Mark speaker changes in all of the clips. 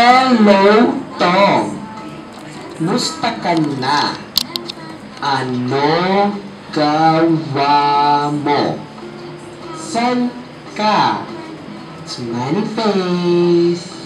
Speaker 1: Hello, Tom. Musta ka na? Ano gawa mo? San ka? Smiley face.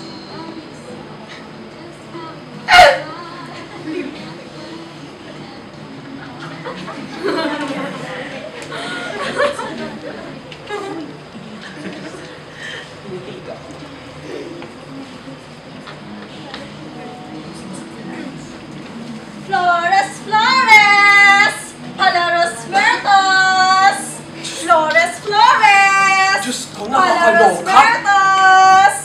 Speaker 2: Flores, Flores! Palaros Muertos! Flores, Flores!
Speaker 3: Diyos ko,
Speaker 2: Palaros
Speaker 3: nakakaloka!
Speaker 2: Muertos!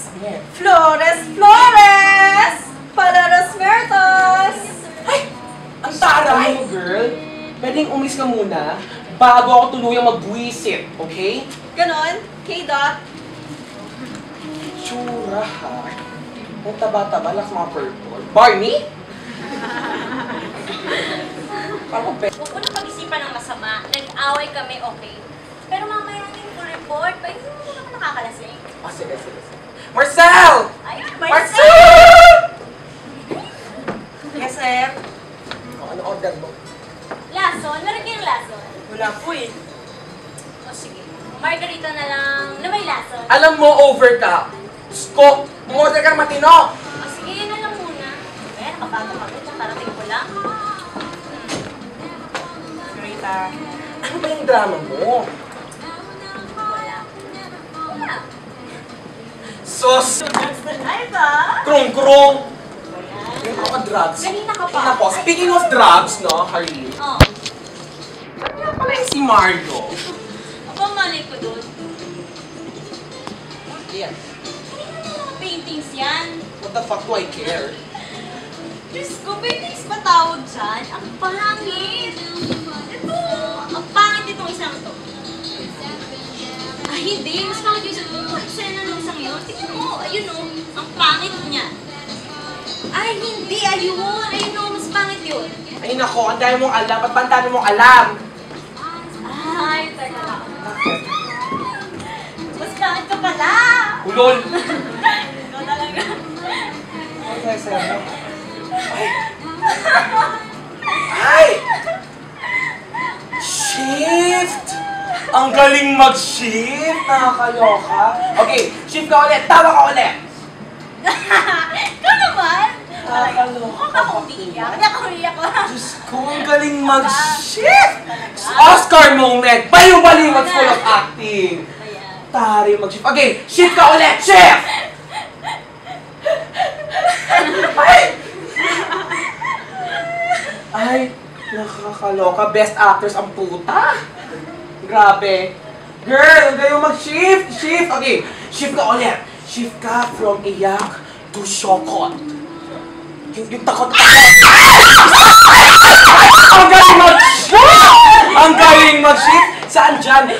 Speaker 2: Flores, Flores! Palaros Muertos!
Speaker 3: Ay! Ang taray mo, girl! Pwedeng umalis ka muna bago ako tuluyang magbuwisit, okay?
Speaker 2: Ganon? K-Dot?
Speaker 3: Tsura, ha? Ang taba-taba, lakas mga purple. Barney? Parang pe...
Speaker 4: Huwag mo na pag-isipan ng masama. Nag-away kami, okay? Pero mamaya natin yung report. Pa, hindi mo naman nakakalasing.
Speaker 3: Ah, sige. Marcel!
Speaker 4: Ayun,
Speaker 3: Marcel!
Speaker 2: Yes, sir.
Speaker 3: Ano order mo?
Speaker 4: Lason? Meron kayong lason?
Speaker 2: Wala po eh.
Speaker 4: O sige. Margarita na lang na may lason.
Speaker 3: Alam mo, over ka. Sko, umorder ka ng matino!
Speaker 4: O sige, yun na lang muna. Kaya nakabago kami. Parating ko lang.
Speaker 2: Margarita.
Speaker 3: Ano ba yung drama mo?
Speaker 4: Wala. Wala.
Speaker 3: Sos!
Speaker 2: Ay ba?
Speaker 3: Krong-krong! Yung mga drugs.
Speaker 4: Kanina ka pa.
Speaker 3: Tapos, speaking of drugs, no, Harley?
Speaker 4: Oh.
Speaker 3: Ano nga pala yung si Margo?
Speaker 4: Aba, malay ko doon.
Speaker 3: Yan.
Speaker 4: Kanina na mga paintings yan.
Speaker 3: What the fuck do I care?
Speaker 4: Diyos ko, paintings ba tawag dyan? Ang pangit! Ito, ang pangit itong isang to. Ay, hindi. Mas pangit yung isang to. Eksena ng isang yun. Tingnan mo, ayun o. Ang pangit niya. Ay, hindi. Ayun. Ayun o, mas pangit yun.
Speaker 3: Ay nako, ang dami mong alam. Ba't ba ang dami mong alam?
Speaker 4: Ay, teka lang. Mas pangit ka pala.
Speaker 3: Ulol!
Speaker 4: Ikaw talaga.
Speaker 3: Okay, sir. Ay! Ay! Shift! Ang galing mag-shift! Nakakaloka. Okay, shift ka ulit. Tawa ka ulit.
Speaker 4: Ikaw naman.
Speaker 3: Nakakaloka.
Speaker 4: Huwag ako umiiyak. Hindi ako umiiyak ko.
Speaker 3: Diyos ko, ang galing mag-shift! Oscar moment! Baliw-baliw at full of acting.
Speaker 4: Ayan.
Speaker 3: Tari mag-shift. Okay, shift ka ulit! Shift! Ay! Ay, nakakaloka. Best actress ang puta. Grabe. Girl, ang galing mag-shift. Shift. Okay, shift ka ulit. Shift ka from iyak to shokot. Yung takot-takot. Ang galing mag-shift! Ang galing mag-shift! Saan dyan?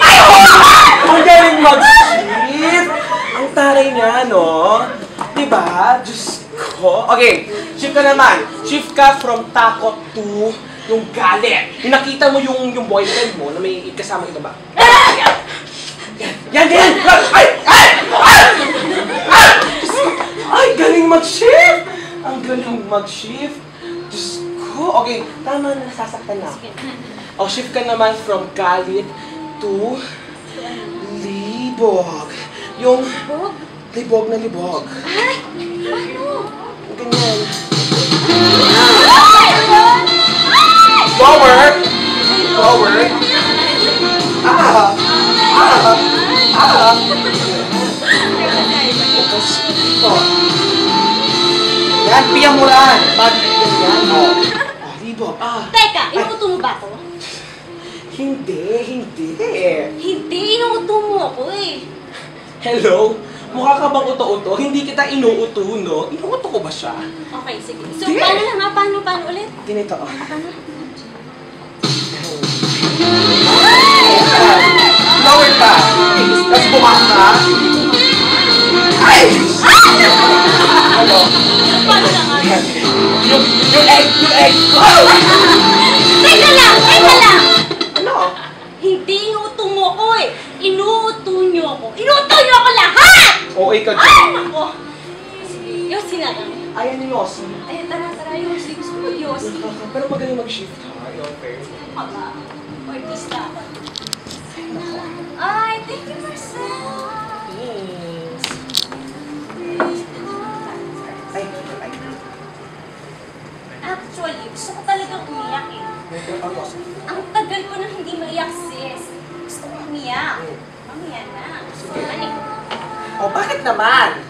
Speaker 3: Ang galing mag-shift! Ang taray niya, no? Diba? Diyos ko. Okay, shift ka naman. Shift ka from takot to yung galit. Yung nakita mo yung boyfriend mo na may kasama ito ba? Yan! Ay! Ay, galing mag-shift! Ang galing mag-shift. Diyos ko. Okay, tama na, nasasaktan na. O, shift ka naman from galit to libog. Yung libog na libog.
Speaker 4: Ay! Paano?
Speaker 3: Ganyan. Lower! Lower! Tapos, ito. Yan, piyang mo lang. Yan, o. Libog.
Speaker 4: Teka, inuuto mo ba ako?
Speaker 3: Hindi.
Speaker 4: Hindi, inuuto mo ako eh.
Speaker 3: Hello? Mukha ka bang uto-uto? Hindi kita inuuto, no? Inuuto ko ba siya?
Speaker 4: Okay, sige. So,
Speaker 3: Hindi.
Speaker 4: paano lang ha? Paano ulit?
Speaker 3: Ganito.
Speaker 4: Paano?
Speaker 3: Lower ka. Tapos bukas ka. Ay! Ano?
Speaker 4: Paano lang ha?
Speaker 3: Yung egg! Oh!
Speaker 4: Teka lang!
Speaker 3: Ano?
Speaker 4: Hindi inuuto mo ako eh. Inuuto niyo ako. Inuuto niyo ako lahat!
Speaker 3: Okay ka
Speaker 4: Ay,
Speaker 3: dyan.
Speaker 4: nako. Sige, yung sinabi.
Speaker 3: Pero magaling mag-shift ha, yung fair.
Speaker 4: Ano ba? Artista ako. Ay, thank you, Marcel.
Speaker 3: Thanks. Ay, ay.
Speaker 4: Actually, gusto ko talagang umiyak eh. Ang tagal ko nang hindi maiyak, sis. Gusto ko umiyak. Mamaya na. Ano eh?
Speaker 3: Oh, bakit naman?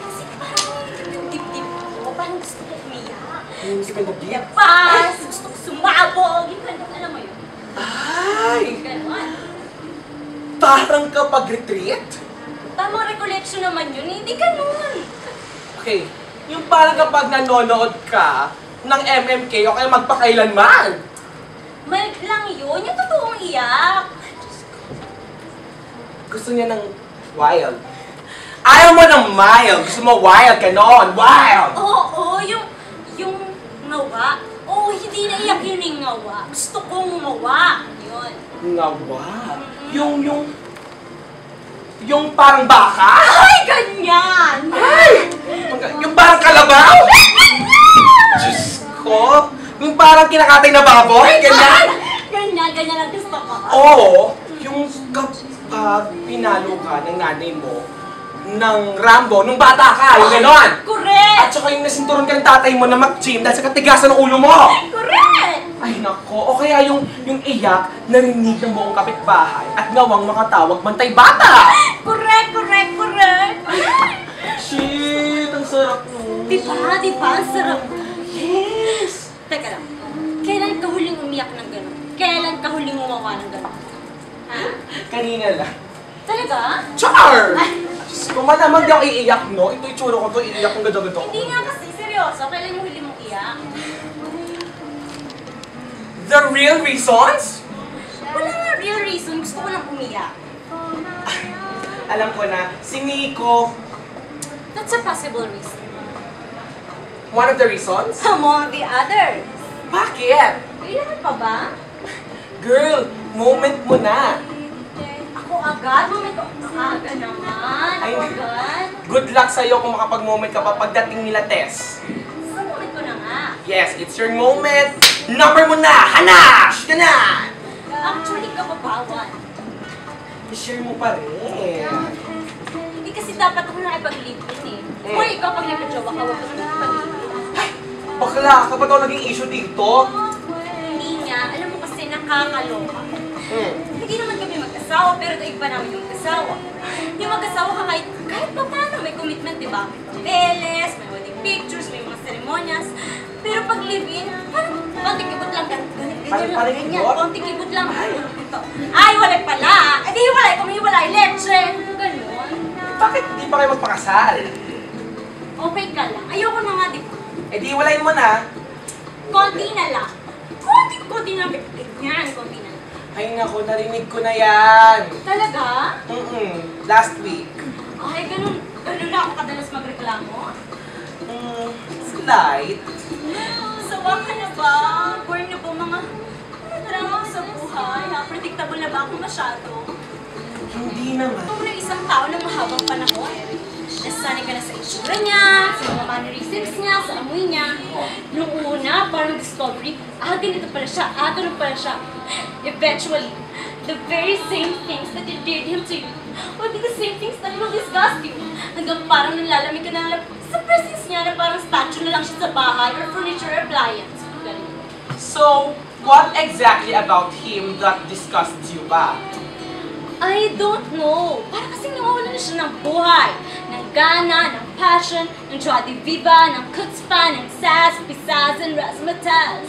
Speaker 4: Kasi parang yung dibdib ko, parang gusto ko umiyak.
Speaker 3: Yung si Pindabdi?
Speaker 4: Labas! Gusto ko sumabog! Yung ganun, alam mo yun?
Speaker 3: Ay!
Speaker 4: Ganun.
Speaker 3: Parang kapag retreat?
Speaker 4: Tamang recollection naman yun, hindi ganun.
Speaker 3: Okay, yung parang kapag nanonood ka ng MMK o kaya magpakailanman.
Speaker 4: Mild lang yun, yung totoong iyak.
Speaker 3: Gusto niya ng wild. Ayaw mo ng mild. Gusto mo wild, ganon. Wild!
Speaker 4: Oo, yung ngawa. Oo, hindi na iyak yun yung ngawa. Gusto kong umawa. Yun.
Speaker 3: Ngawa? Yung parang baka?
Speaker 4: Ay, ganyan!
Speaker 3: Ay! Yung parang kalabaw? Diyos ko! Yung parang kinakatay na baboy? Ganyan?
Speaker 4: Ganyan ang gusto ko.
Speaker 3: Oo, yung kapag pinalo ka ng nanay mo ng Rambo, nung bata ka, yung ganon.
Speaker 4: Correct!
Speaker 3: At saka yung nasinturon ka ng tatay mo na mag-gym dahil sa katigasan ng ulo mo.
Speaker 4: Correct!
Speaker 3: Ay nako, o kaya yung iyak, narinig ng buong kapitbahay at ngawang makatawag bantay bata.
Speaker 4: Correct!
Speaker 3: Shit, ang sarap nun.
Speaker 4: Diba? Ang sarap.
Speaker 3: Yes!
Speaker 4: Teka lang, kailan ka huling umiyak ng gano'n? Kailan ka huling umawa ng gano'n? Ha?
Speaker 3: Kanina lang.
Speaker 4: Talaga?
Speaker 3: Char! Diyos ko, malamang di ako iiyak, no? Ito itsura ko to, iiyak kong gado-gado ko.
Speaker 4: Hindi nga kasi, seryoso, kailan yung huli mong iyak?
Speaker 3: The real reasons?
Speaker 4: Wala nga real reason, gusto ko lang umiyak.
Speaker 3: Alam ko na, si Nico,
Speaker 4: That's a possible reason.
Speaker 3: one of the reasons?
Speaker 4: Among the others.
Speaker 3: Bakit?
Speaker 4: Kailangan pa ba?
Speaker 3: Girl, moment mo na.
Speaker 4: Ako agad? Moment ko aga naman.
Speaker 3: Ay,
Speaker 4: Ako agad?
Speaker 3: Good luck sa'yo kung makapag-moment ka pa pagdating nila, Tess.
Speaker 4: Sa moment ko na nga.
Speaker 3: Yes, it's your moment. Number mo na! Hanash! Ganan!
Speaker 4: Actually, kababawan.
Speaker 3: I-share mo pa rin.
Speaker 4: Hindi kasi dapat ako nakipag-live-in eh. Or ikaw pag nagka-jowa ka, huwag ka nakipag-live-in.
Speaker 3: Bakla, kapag ako naging issue dito.
Speaker 4: Hindi nga. Alam mo kasi nakakaloka. Hindi naman kami mag-asawa, pero daig pa namin yung mag-asawa. Yung mag-asawa ka kahit pa paano may commitment, di ba? May papeles, may wedding pictures, may mga seremonyas. Pero pag live-in, parang konting kibot lang, ganyan, konting kibot lang. Ito. Ay, walay pala! Eh di hiwalay, kung hiwalay, leche! Ganon.
Speaker 3: Bakit hindi pa kayo magpakasal?
Speaker 4: Okay ka lang. Ayoko na nga, di ba?
Speaker 3: Eh di walayin mo na.
Speaker 4: Konti na lang. Konti na lang. Ganyan, konti na lang.
Speaker 3: Ay nako, narinig ko na yan.
Speaker 4: Talaga?
Speaker 3: Last week.
Speaker 4: Ay, ganun na ako kadalas magreklamo.
Speaker 3: Slight.
Speaker 4: Sawa ka na ba? Bored na ba mga drama sa buhay? Predictable na ba ako masyado?
Speaker 3: Hindi naman.
Speaker 4: Kung na isang tao na mahabang panahon, nasanay ka na sa itsura niya, sa mga mannerisms niya, sa amoy niya. Nung una, parang discovery, ganito pala siya, ganun pala siya. Eventually, the very same things that endeared him to you will be the same things that will disgust you. Hanggang parang nalalamig ka na lang sa presence niya na parang statue na lang siya sa bahay or furniture appliance. Ganun.
Speaker 3: So, what exactly about him that disgusts you ba?
Speaker 4: I don't know. Parang kasing nawawala na siya ng buhay, ng gana, ng passion, ng joie de viva, ng chutzpah, ng sass, pisaz, and razzmatazz.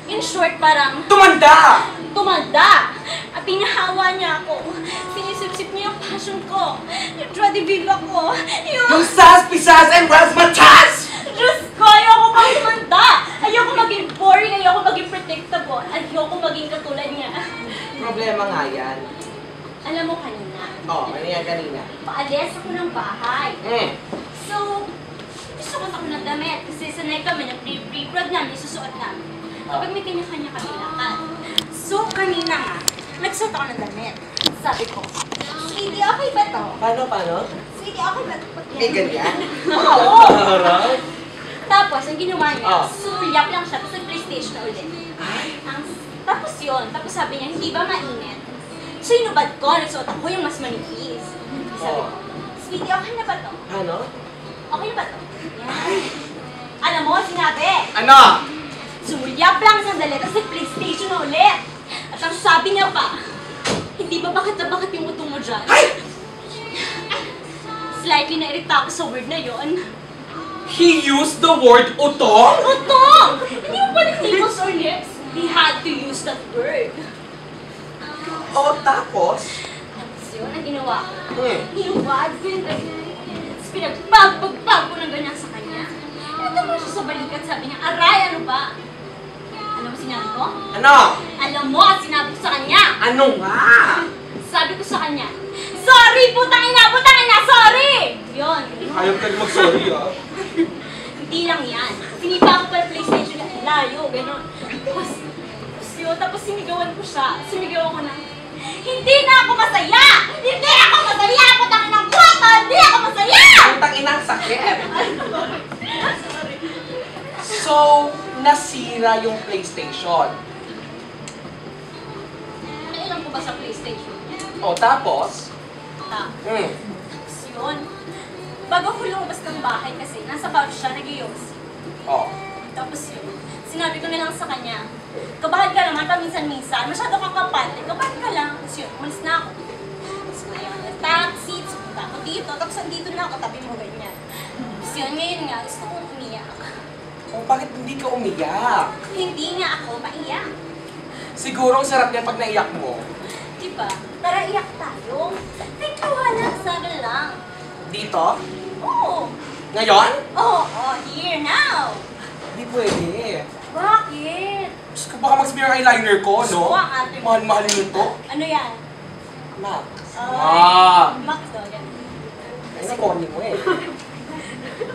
Speaker 4: In short, parang
Speaker 3: Tumanda!
Speaker 4: tumanda! At pinahawa niya ako. Sinisip-sip niya yung passion ko, yung joie de viva ko,
Speaker 3: Yung sas, pisas, and razzmatazz!
Speaker 4: Diyos ko, ayoko pang tumanda! Ayoko maging boring, ayoko maging predictable, ayoko maging katulad niya.
Speaker 3: Problema nga yan.
Speaker 4: Alam mo kanina,
Speaker 3: Ano yan kanina?
Speaker 4: paalis ako ng bahay. So, gusto ko ng damit kasi sanay kami na pre-prod namin, susuot namin. Kapag may kanya-kanya kami lakad. So, kanina nga, nagsuot ako ng damit. Sabi ko, Sweetie, okay ba to?
Speaker 3: Paano?
Speaker 4: Sweetie, okay ba to?
Speaker 3: May ganyan?
Speaker 4: Oo!
Speaker 3: Harap?
Speaker 4: Tapos, ang ginawa niya,
Speaker 3: Ah.
Speaker 4: sumulyap lang siya, tapos nag-PlayStation ulit. Tapos yun, tapos sabi niya, hindi ba mainit? So, inubad ko, nagsuot ako yung mas manipis. Sabi ko, sweetie, okay na ba to?
Speaker 3: Ano?
Speaker 4: Okay na ba to? Yan. Alam mo, sinabi,
Speaker 3: Ano?
Speaker 4: sumulyap lang sandali, tapos nag-PlayStation na ulit. At ang sabi niya pa, hindi ba bakit na bakit yung uto mo dyan?
Speaker 3: Ay!
Speaker 4: Slightly na-irita ako sa word na yon.
Speaker 3: He used the word utong?
Speaker 4: Utong! Hindi mo pwede nipples or lips. He had to use that word.
Speaker 3: O, tapos?
Speaker 4: Tapos yun, ang ginawa ko. Hinuwad ko yung ganyan. Tapos pinagpag ko ng ganyan sa kanya. Ito mo siya sa balikat, sabi niya, aray, ano ba? Alam mo sinabi ko?
Speaker 3: Ano?
Speaker 4: Alam mo, sinabi ko sa kanya.
Speaker 3: Ano nga?
Speaker 4: Sabi ko sa kanya, sorry, putang ina, sorry! Yun.
Speaker 3: Ayaw ka rin mag-sorry, ah.
Speaker 4: Hindi lang yan. Sinipa ko pa yung PlayStation na layo, gano'n. Tapos sinigawan ko siya. Sumigaw ako na, hindi na ako masaya! Hindi ako masaya! Putang inang puta! Hindi ako masaya!
Speaker 3: Putang inang sakit.
Speaker 4: Sorry.
Speaker 3: So, nasira yung PlayStation.
Speaker 4: Alam ko ba sa PlayStation?
Speaker 3: O, tapos?
Speaker 4: Tapos yun. Bago ko lumabas ng bahay kasi, nasa couch siya, nag-ios.
Speaker 3: O.
Speaker 4: Tapos yun, sinabi ko na lang sa kanya, kabahan ka naman, minsan-minsan, masyado kang kapante, kabahan ka lang. Tapos yun, umalis na ako. Tapos ngayon, taxi, pupunta ako dito, tapos andito na ako, tabi mo ganyan. Tapos yun, ngayon nga, gusto kong umiyak.
Speaker 3: O, bakit hindi ka umiyak?
Speaker 4: Hindi nga ako maiyak.
Speaker 3: Siguro ang sarap niya pag naiyak mo.
Speaker 4: Diba? Tara, iyak tayo. Kwentuhan lang, sabi lang.
Speaker 3: Dito?
Speaker 4: Oo.
Speaker 3: Ngayon?
Speaker 4: Oo, here now.
Speaker 3: Hindi pwede.
Speaker 4: Bakit?
Speaker 3: Diyos ko, baka mag-smear eyeliner ko, no?
Speaker 4: Oo, ang ate mo.
Speaker 3: Mahal-mahal nito.
Speaker 4: Ano yan?
Speaker 3: Mac.
Speaker 4: Max daw, yan.
Speaker 3: Ay, nakorni mo eh.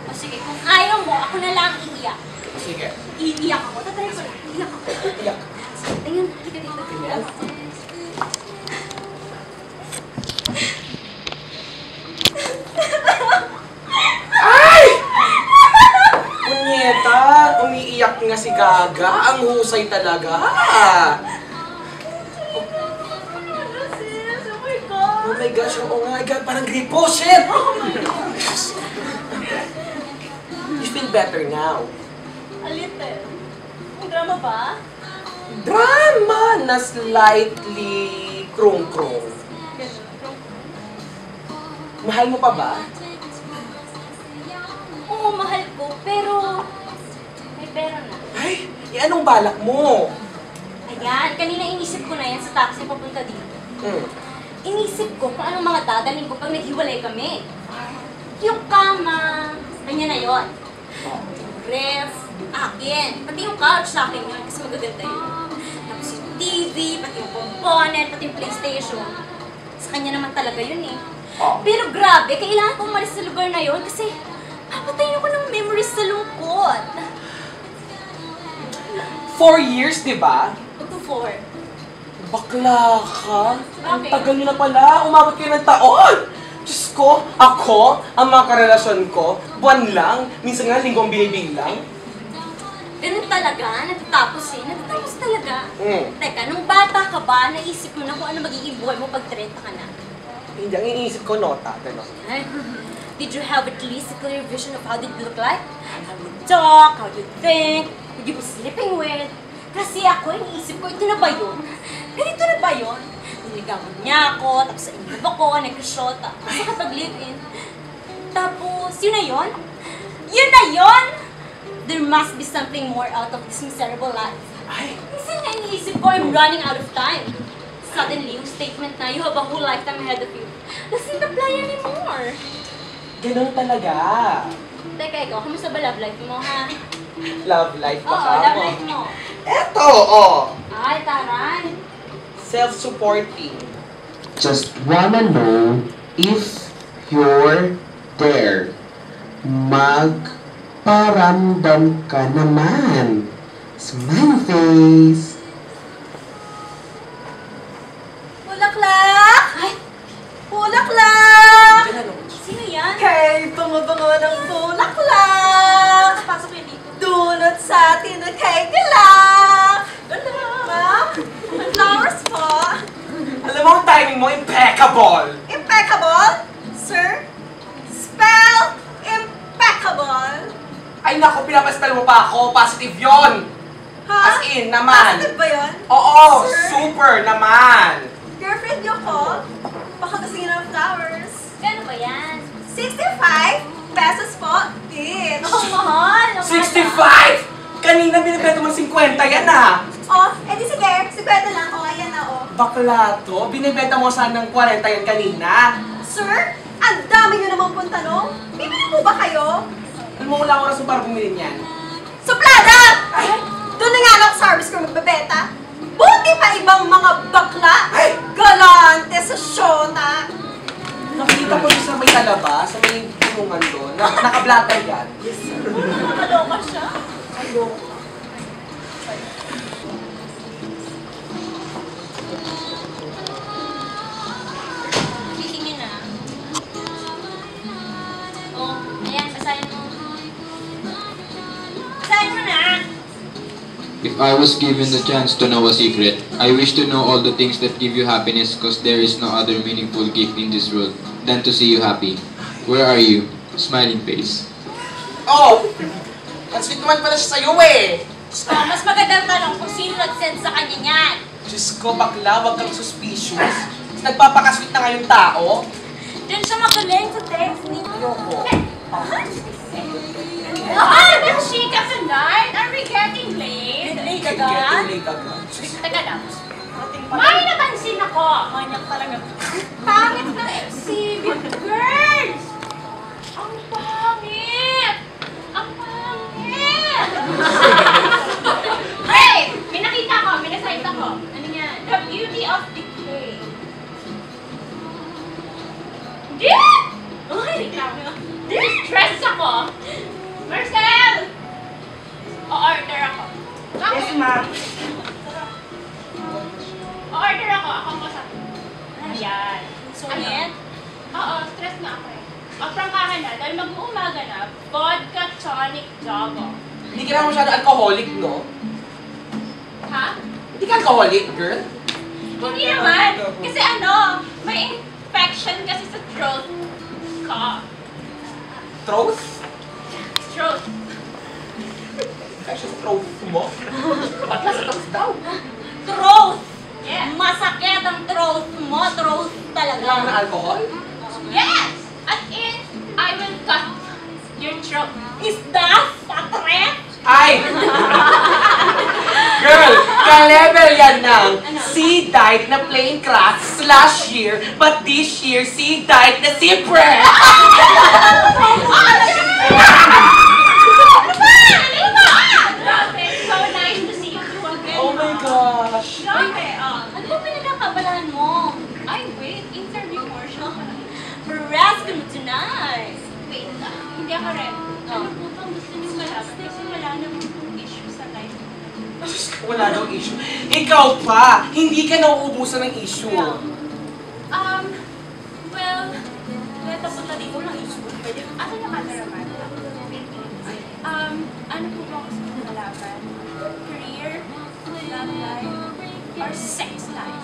Speaker 4: O sige, kung ayaw mo, ako na lang iiyak.
Speaker 3: Sige.
Speaker 4: Iiyak ako. Tatry ko lang. Iiyak ako.
Speaker 3: Iyak.
Speaker 4: Tingnan, halika dito.
Speaker 3: Ganyan? Ay! Punyeta! Umiiyak nga si Gaga. Ang husay talaga.
Speaker 4: Sis, oh my God.
Speaker 3: Oh my gosh, oo nga. God, parang gripo. Shit!
Speaker 4: Oh my God.
Speaker 3: You feel better now.
Speaker 4: A little. Ang drama ba?
Speaker 3: Drama na slightly krong-krong.
Speaker 4: Ganun.
Speaker 3: Mahal mo pa ba?
Speaker 4: Oo, mahal ko, pero may pera na.
Speaker 3: Ay, anong balak mo?
Speaker 4: Ayan, kanina inisip ko na yan sa taxi papunta dito. Inisip ko kung anong mga dadalhin ko pag naghiwalay kami. Yung kama, kanya na yon. Yung ref, akin. Pati yung couch sa akin yun, kasi magaganda yun. Tapos yung TV, pati yung component, pati yung PlayStation. Sa kanya naman talaga yun eh. Pero grabe, kailangan kong umalis sa lugar na yun kasi papatayin ako ng memories sa lungkot.
Speaker 3: 4 years, di ba?
Speaker 4: Ito 4.
Speaker 3: Bakla ka? Ang
Speaker 4: Bakit?
Speaker 3: tagal nyo na pala. Umabot kayo ng taon. Diyos ko, ako, ang mga karelasyon ko, buwan lang, minsan nga linggong binibilang.
Speaker 4: Ganun talaga, natatapos eh, natatapos talaga.
Speaker 3: Mm.
Speaker 4: Teka, nung bata ka ba, naisip mo na kung ano magiging buhay mo pag 30 ka na?
Speaker 3: Hindi, ang iniisip ko, nota. Gano'n.
Speaker 4: Ay, did you have at least a clear vision of how did you look like? How you talk, how you think, who you be sleeping with? Kasi ako, iniisip ko, ito na ba yun? Ganito na ba yun? Niligawan niya ako, tapos sa inyo ako, nag-shoot, tapos nakapag-live-in. Tapos, yun na yun? Yun na yun? There must be something more out of this miserable life.
Speaker 3: Ay,
Speaker 4: Minsan nga iniisip ko, I'm running out of time. Suddenly, yung statement na, you have a whole lifetime ahead of you, doesn't apply anymore.
Speaker 3: ganun talaga.
Speaker 4: Teka, ikaw, kamusta ba love life mo, ha?
Speaker 3: Love life ba
Speaker 4: Oo,
Speaker 3: ka?
Speaker 4: love life mo.
Speaker 3: Eto, oh.
Speaker 4: Ay, taray.
Speaker 3: Self-supporting.
Speaker 1: Just wanna know if you're there. Magparamdam ka naman. Smile face.
Speaker 2: Bulaklak!
Speaker 4: Ay,
Speaker 2: Bulaklak!
Speaker 3: Ganun.
Speaker 4: sino yan?
Speaker 2: Kay bango-bango ng bulaklak!
Speaker 4: Pasok yun
Speaker 2: na kay Dilak! Ma'am, flowers po.
Speaker 3: Alam mo, ang timing mo, impeccable!
Speaker 2: Impeccable? Sir, spell impeccable.
Speaker 3: Ay naku, pinapaspell mo pa ako. Positive yon.
Speaker 2: Ha?
Speaker 3: As in, naman.
Speaker 2: Positive ba yun?
Speaker 3: Oo,
Speaker 2: Sir?
Speaker 3: super naman.
Speaker 2: Girlfriend niyo ko? Baka gusto niyo ng flowers.
Speaker 4: Gano'n ba yan?
Speaker 2: 65 pesos po each.
Speaker 4: Oh, mahal!
Speaker 3: 65! Kanina binibenta mo 50 yan ah.
Speaker 2: Oh, edi sige, 50 lang. Oh, ayan na oh.
Speaker 3: Bakla to, binibenta mo sana ng 40 yan kanina.
Speaker 2: Sir, ang dami niyo naman pong tanong. Bibili po ba kayo?
Speaker 3: Alam mo, wala oras para bumili niyan.
Speaker 2: Suplada! Doon na nga lang service ko magbebenta. Buti pa ibang mga bakla.
Speaker 3: Ay!
Speaker 2: Galante sa syota.
Speaker 3: Nakita ko doon sa may talaba, sa may tulungan doon. Naka-blatter yan.
Speaker 4: Nakaloka siya. Titingin na. Oh, ayan, basahin mo. Basahin mo na!
Speaker 5: If I was given the chance to know a secret, I wish to know all the things that give you happiness because there is no other meaningful gift in this world than to see you happy. Where are you? Smiling face.
Speaker 3: Oh! Ang sweet naman pala siya sa'yo eh!
Speaker 4: Oh, mas magandang tanong kung sino nag-send sa kanya niyan.
Speaker 3: Diyos ko, bakla, wag kang suspicious. Nagpapakasweet na ngayong tao.
Speaker 4: Diyan siya magaling sa text ni...
Speaker 3: Ayoko.
Speaker 4: Ah, the chika tonight! Are we getting late? Late
Speaker 3: Getting
Speaker 4: agad?
Speaker 3: late agad.
Speaker 4: Teka lang. May napansin ako. Manyak talaga. Pangit ng exhibit, girls! Ang pangit! Ang pangit! Hey! May nakita ko, may nasite ako. Ano yan? The Beauty of Decay. Di! Ay! Distress ako! Marcel! O-order ako.
Speaker 2: Yes, ma'am.
Speaker 4: O-order ako. Ako po sa... Ayan. Sulit? Oo, stress na ako eh. Prangkahan na, dahil mag-uumaga na, vodka tonic jago.
Speaker 3: Hindi ka na masyado alcoholic, no?
Speaker 4: Ha?
Speaker 3: Hindi ka alcoholic, girl?
Speaker 4: Hindi naman. Kasi ano, may infection kasi sa throat ko.
Speaker 3: Throat?
Speaker 4: Throat.
Speaker 3: Kasi sa throat mo? Ba't nasa throat daw?
Speaker 4: Throat!
Speaker 2: Yes.
Speaker 4: Masakit ang throat mo. Throat talaga.
Speaker 3: Kailangan ng alcohol?
Speaker 4: Yes! As in, I will cut your throat. Is that a threat?
Speaker 3: Ay! Girl, ka-level yan ng
Speaker 4: Ano?
Speaker 3: C died na plain craft last year, but this year, C died na zipper!
Speaker 4: Grabe, so nice to see you again.
Speaker 3: Oh my gosh!
Speaker 4: Grabe, ano ba pinagkakabalaan mo? Ay, wait, interview mo siya. Harass ka mo tonight. Wait, hindi ako rin. Ano po bang gusto niyo malaman? Kasi wala naman pong issue sa life.
Speaker 3: Wala daw issue. Ikaw pa! Hindi ka nauubusan ng issue.
Speaker 4: Well, tapos na dito lang issue. Ano yung cameraman? Ano po ba gusto niyo malaman? Career, love life, or sex life?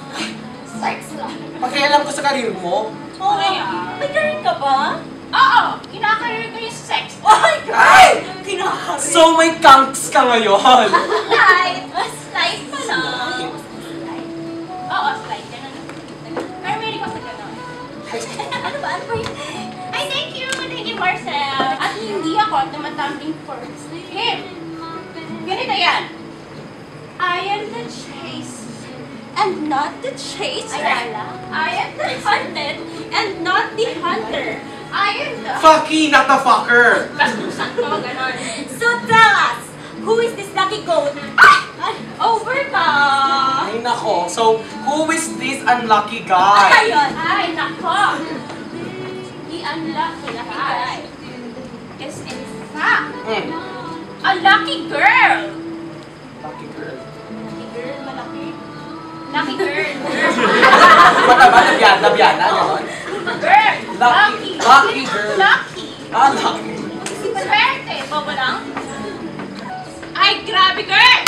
Speaker 4: Sex life.
Speaker 3: Pakialam ko sa karir mo.
Speaker 4: Oo. May career ka ba? Oo. Kinakareer ko yung sex.
Speaker 3: Ay!
Speaker 4: Kinakareer.
Speaker 3: So may kanks ka ngayon!
Speaker 4: Slide. Slide pa lang. Slide. Oo, slide. Ganun. Pero may ka sa ganun. Ano ba? Ano ba yun? Ay, thank you. Thank you, Marcel. At hindi ako tumatambling for him. Ganito yan. I am the chase and not the chaser. I am the hunted and not the hunter. I am the...
Speaker 3: Fucky, not the fucker!
Speaker 4: Basbusan ko, ganon. So tell us, who is this lucky goat? Ay! Over ka!
Speaker 3: Ay nako, so who is this unlucky guy?
Speaker 4: Ayun! Ay, nako! I-unlock ko lahat. Is in fact, a lucky girl!
Speaker 3: Lucky girl.
Speaker 4: Lucky girl, malaki. Lucky girl.
Speaker 3: Mataba, nabiyana, gano'n?
Speaker 4: Girl!
Speaker 3: Lucky. Lucky girl.
Speaker 4: Lucky.
Speaker 3: Ah, lucky.
Speaker 4: Swerte! Bobo lang? I
Speaker 2: Ay, grabe, girl!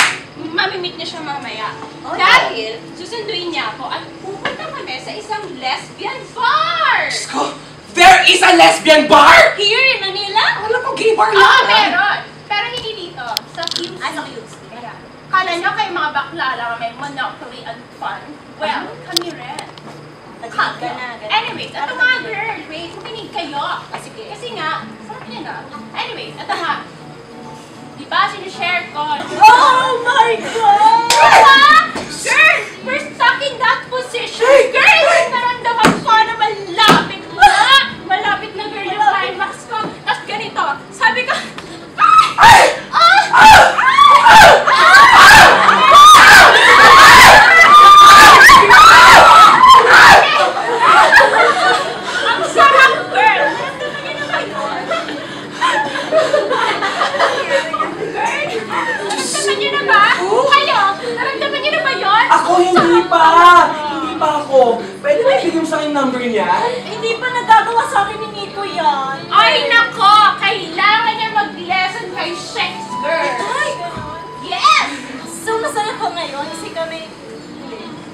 Speaker 2: Mamimit niya siya mamaya. Dahil susunduin niya ako at pupunta kami sa isang lesbian bar!
Speaker 3: There is a lesbian bar?
Speaker 4: Here in Manila?
Speaker 3: Alam ko, gay bar
Speaker 2: Oo,
Speaker 3: lang.
Speaker 2: meron! Pero hindi dito. Sa QC.
Speaker 4: Sa QC.
Speaker 2: Kaya, kala nyo kayo mga bakla lang may monopoly and fun? Well, kami rin.
Speaker 4: Nagkita na.
Speaker 2: Anyways, ito mga girl, wait, makinig kayo.
Speaker 4: Sige.
Speaker 2: Kasi nga, sarap yan ah. Anyways, ito nga. Diba, sinishare ko.
Speaker 4: Oh my God!
Speaker 2: Girl, we're stuck in that position. Girl, naramdaman ko na malapit na. Malapit na girl yung climax ko. Tapos ganito, sabi ko, ang sarap, girl. Naramdaman niyo na ba yun? Girl, naramdaman niyo na ba? Kayo, naramdaman niyo na ba yun?
Speaker 3: Ako, hindi pa. Hindi pa ako. Pwede ba ibigay mo sa akin number niya?
Speaker 4: Hindi pa nagagawa sa akin ni Nico yan.
Speaker 2: Ay, nako! Kailangan niya mag-lesson kay Sex Girl!
Speaker 4: Ay!
Speaker 2: Yes!
Speaker 4: So, masaya ka ngayon kasi kami...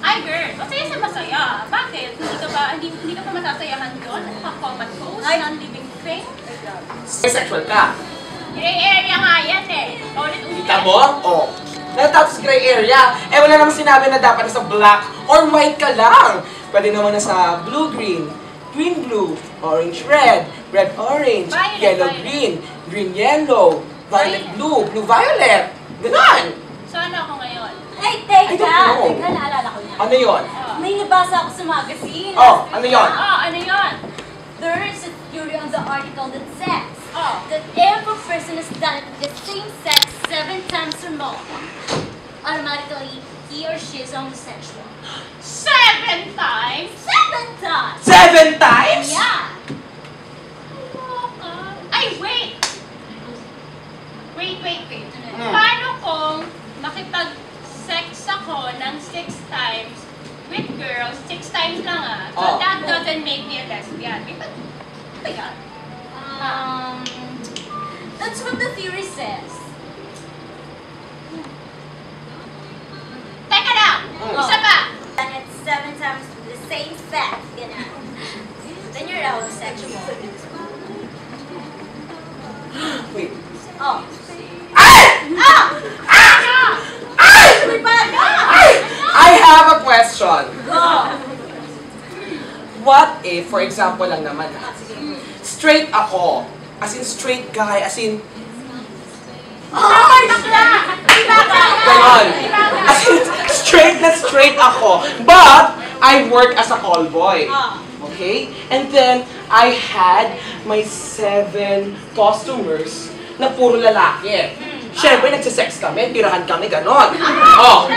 Speaker 2: Ay, girl! Masaya sa masaya. Bakit? Hindi ka pa masasayahan doon? Nagpa-comatose?
Speaker 4: Ay.
Speaker 2: Non-living thing?
Speaker 3: Sexual ka.
Speaker 2: Gray area nga yan eh. Ulit-ulit.
Speaker 3: Kita mo? Oh. Natapos gray area. Eh, wala namang sinabi na dapat nasa black or white ka lang. Pwede naman nasa blue-green, green-blue, orange-red, red-orange,
Speaker 2: Violet,
Speaker 3: yellow-green, green-yellow, violet-blue, blue-violet. Ganon.
Speaker 2: Saan ako ngayon?
Speaker 4: Ay,
Speaker 3: I don't
Speaker 4: teka!
Speaker 3: know.
Speaker 4: Teka, naalala ko na.
Speaker 3: Ano yon?
Speaker 4: May nabasa ako sa magazine.
Speaker 3: Oh, ano yon?
Speaker 2: Ano yun?
Speaker 4: There is a theory on the article that says
Speaker 2: Oh.
Speaker 4: that if a person has done it with the same sex 7 times or more, automatically he or she is homosexual.
Speaker 2: 7 times?
Speaker 4: 7 times!
Speaker 3: 7 times?
Speaker 4: Yeah!
Speaker 2: Ay, wait! Wait. Paano kung makipag-sex ako ng 6 times with girls, 6 times lang ah. So
Speaker 3: Oh.
Speaker 2: that doesn't make me a lesbian. Iba yan.
Speaker 4: That's what the theory says.
Speaker 2: Teka lang! Isa pa!
Speaker 4: And it's 7 times with the same sex, ganun. Then you're homosexual.
Speaker 3: Wait.
Speaker 4: Oh.
Speaker 3: I have a question.
Speaker 4: Go!
Speaker 3: What if, for example lang naman straight ako, as in straight guy, as in, ganon. As in, straight ako. But, I work as a call boy. Okay? And then, I had my 7 customers na puro lalaki. Siyempre, nagsisex kami, tirahan kami, ganon. Oh.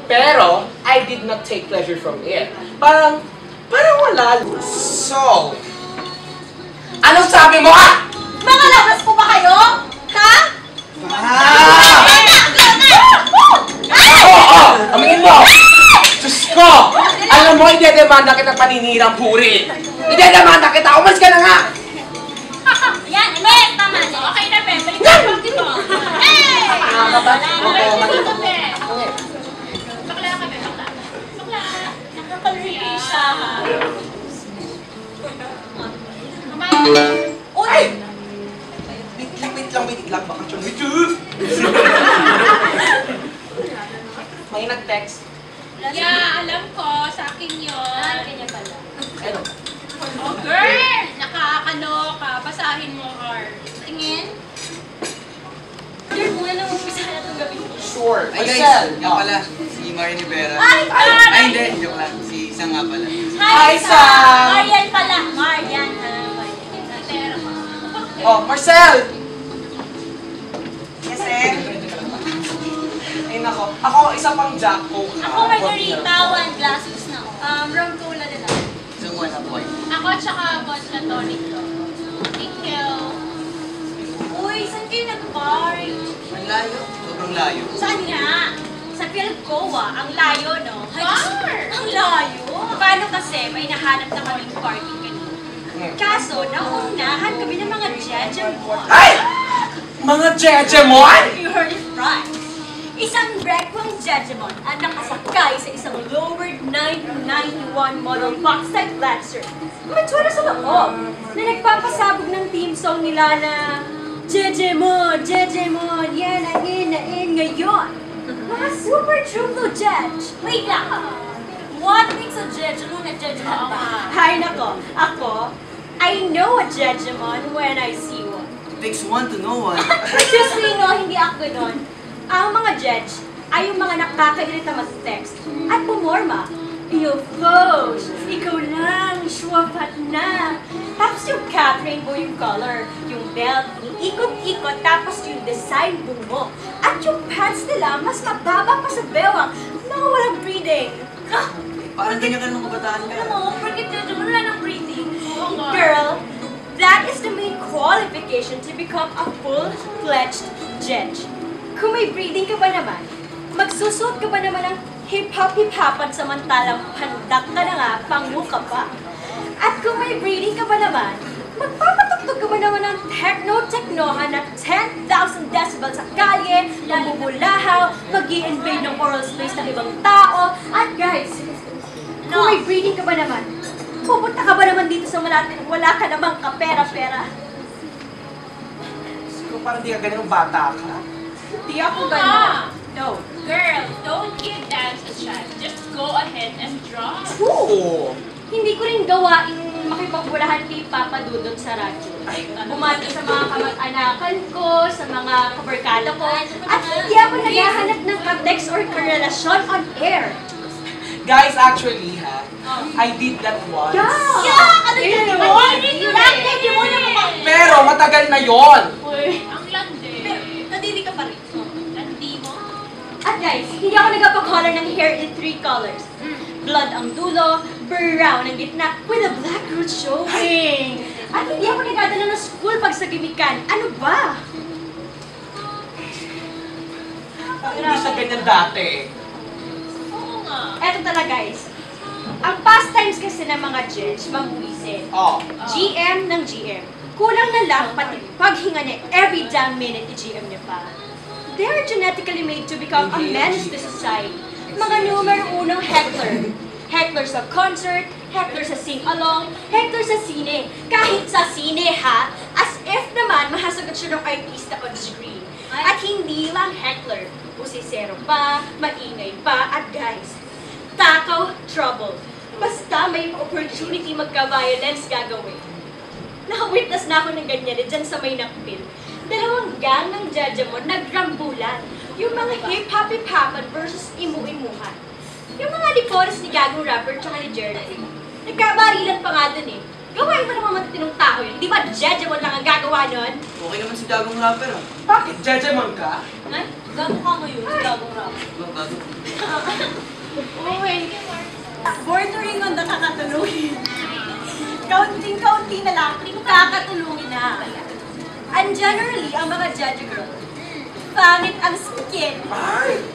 Speaker 3: Pero, I did not take pleasure from it. Parang wala. So, anong sabi mo ha?
Speaker 4: Mga labas po ba kayo? Ha?
Speaker 3: Oo! Aminin mo! Diyos ko! Alam mo, idedemanda kita paninirang puri. Idedemanda kita! Umalis ka na nga!
Speaker 4: Yan, Anet! Tama na.
Speaker 2: Okay na, Pe. Balik na yung dito. Hey! Bakla ka, Pe. Bakla.
Speaker 4: Nakapalriki siya.
Speaker 3: Ay! Wait lang. Baka chumichu! May nag-text.
Speaker 2: Yeah, alam ko. Sa akin yun.
Speaker 4: Ay, kanya pala.
Speaker 3: Ano?
Speaker 2: Oh, girl! Nakakaloka. Basahin mo, hard.
Speaker 4: Tingin. Sir, kung ano mag-umpisa na itong gabi.
Speaker 3: Sure.
Speaker 6: Ay guys,
Speaker 3: Marcel.
Speaker 6: yan pala, si Marie Rivera.
Speaker 4: Ay,
Speaker 6: Ay, hindi, joke lang. Si Isa nga pala.
Speaker 3: Hi, Sam!
Speaker 4: Marian pala. Marian.
Speaker 3: Oh, Marcel!
Speaker 6: Yes, eh.
Speaker 3: Ay nako. Ako, isa pang Jack Coke.
Speaker 4: Ako, Margarita. 1 glass. Tapos na. Rum cola din ako.
Speaker 6: So, wala boy.
Speaker 2: Ako tsaka vodka tonic to. Thank you.
Speaker 4: Uy, saan kayo nag-bar?
Speaker 6: Ang layo. Sobrang layo.
Speaker 4: Saan nga? Sa Pilcoa. Ang layo, no? Ay,
Speaker 2: Bar!
Speaker 4: ang layo. Paano kasi may nahanap na kaming parking kanina. Kaso, naunahan kami ng mga judge and boys.
Speaker 3: Ay! Mga Jejemon?
Speaker 4: You heard it right. Isang rekwang Jejemon ang nakasakay sa isang lowered 991 model box-type Lancer. Matsura sa loob na nagpapasabog ng theme song nila na Jejemon, Jejemon, yan ang in ngayon. Mga super true blue Jej. Wait lang. What makes a Jejemon a Jejemon ba? Hay nako, ako, I know a Jejemon when I see one.
Speaker 6: Takes one to know one.
Speaker 4: Just so you know, hindi ako ganun. Ang mga Jej ay yung mga nakakairita mag-text at pumorma. Yung Foch, ikaw lang, swapat na. Tapos yung cat rainbow yung color, yung belt, ikot-ikot, tapos yung design bungo. At yung pants nila, mas mababa pa sa bewang, mga walang breathing.
Speaker 6: Parang ganyan ka ng kabataan ka.
Speaker 4: Alam mo, bakit na wala ng breathing? Girl, that is the main qualification to become a full-fledged Jej. Kung may breathing ka ba naman, magsusuot ka ba naman ng hip-hop-hip-hopan samantalang pandak ka na nga, pangu ka pa. At kung may breathing ka ba naman, magpapatugtog ka ba naman ng techno-technohan na 10,000 decibels sa kalye, namumulahaw, mag-i-invade ng oral space ng ibang tao, at guys, kung may breathing ka ba naman, pupunta ka ba naman dito sa Malate, wala ka namang kapera-pera.
Speaker 3: Kung parang di ka ganun bata ka.
Speaker 4: Di ako ganun. No.
Speaker 2: Girl, don't give dance a shot. Just go ahead and draw.
Speaker 3: Oo.
Speaker 4: Hindi ko rin gawain makipagbulahan kay Papa Dudot sa radyo. Bumati sa mga kamag-anakan ko, sa mga kabarkada ko, at hindi ako naghahanap ng ka-text or karelasyon on air.
Speaker 3: Guys, actually ha, I did that once.
Speaker 4: Yeah! Ano yun? Hindi mo na
Speaker 3: Pero matagal na yon.
Speaker 2: Ang landi.
Speaker 4: Nadili ka pa rin.
Speaker 2: Landi mo?
Speaker 4: At guys, hindi ako nagpapag-color ng hair in 3 colors. Blonde ang dulo, brown ang gitna, with a black root showing. At hindi ako nagdadala ng school pag sa gimikan. Ano ba?
Speaker 3: Hindi siya ganyan dati.
Speaker 2: Oo nga.
Speaker 4: Eto talaga guys. Ang pastimes kasi ng mga Jej, mambuisin.
Speaker 3: Oh.
Speaker 4: GM ng GM. Kulang na lang pati paghinga niya every damn minute i-GM niya pa. They are genetically made to become a menace to society. Mga numero unang heckler. Heckler sa concert, heckler sa sing-along, heckler sa sine. Kahit sa sine ha, as if naman mahasagot siya ng artista on screen. At hindi lang heckler. Usisero pa, maingay pa, at guys, takaw, trouble. Basta may opportunity magka-violence gagawin. Naka-witness na ako ng ganyan dyan sa may nakpil. 2 gang ng Jejemon nagrambulan. Yung mga hip-hop-hip-hopan versus imu-imuhan. Yung mga lipores ni Gagong Rapper tsaka ni Geraldine. Nagkabarilan pa nga dun eh. Gawain mo naman matitinong tao yun. Di ba Jejemon lang ang gagawa nun?
Speaker 6: Okay naman si Dagong Rapper ah.
Speaker 3: Bakit? Jejemon ka?
Speaker 4: Ay, gago ka ngayon, Gagong Rapper.
Speaker 6: Bago.
Speaker 4: Uy, bordering on the kakatulungin. Kaunting-kaunti na lang, kakatulungin na. And generally, ang mga Jejje girl, pangit ang skin.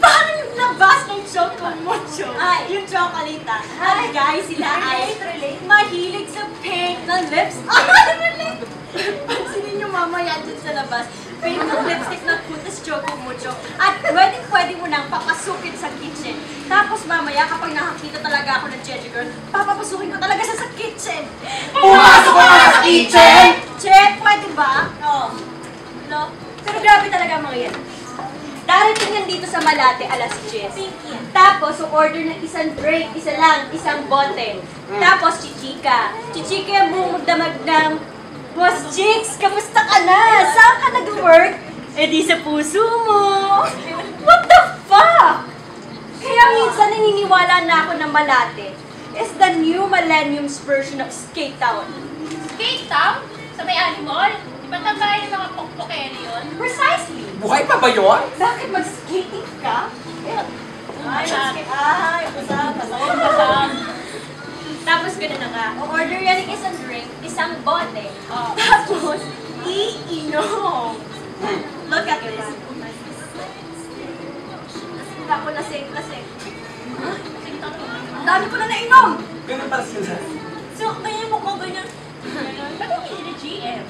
Speaker 4: Parang yung labas ng choco mocho. Yung chocolate. At guys, sila ay mahilig sa pink ng lipstick. Pansinin nyo mamaya dyan sa labas. Pink ng lipstick ng kutas choco mocho. At pwede mo nang papasukin sa kitchen. Tapos mamaya, kapag nakakita talaga ako ng Jejje girl, papapasukin ko talaga sa kitchen.
Speaker 3: Pumasok ka na sa kitchen!
Speaker 4: Check, pwede ba? Oo. No? Pero grabe talaga mga yan. Darating yan dito sa Malate, alas 10. Tapos, order ng isang drink, isa lang, isang bote. Tapos, chichika. Chichika yung bumagdamag ng, Boss Jigs, kamusta ka na? Saan ka nag-work? Eh di sa puso mo. What the fuck? Kaya minsan naniniwala na ako ng Malate is the new millennium's version of Skate Town.
Speaker 2: Skate Town? Sa may animal? Di ba tambayan ng mga pokpokeri yun?
Speaker 4: Precisely.
Speaker 3: Buhay pa ba yun?
Speaker 4: Bakit mag-skating ka? Basag. Tapos gano'n na nga. O-order yan ng isang drink, isang bote. Tapos, iinom. Look at this. Ako lasing. Ang dami ko na nainom.
Speaker 3: Ganun pala sila.
Speaker 4: So, ganyan mo ko, ganyan.
Speaker 2: Ba't hindi na GM?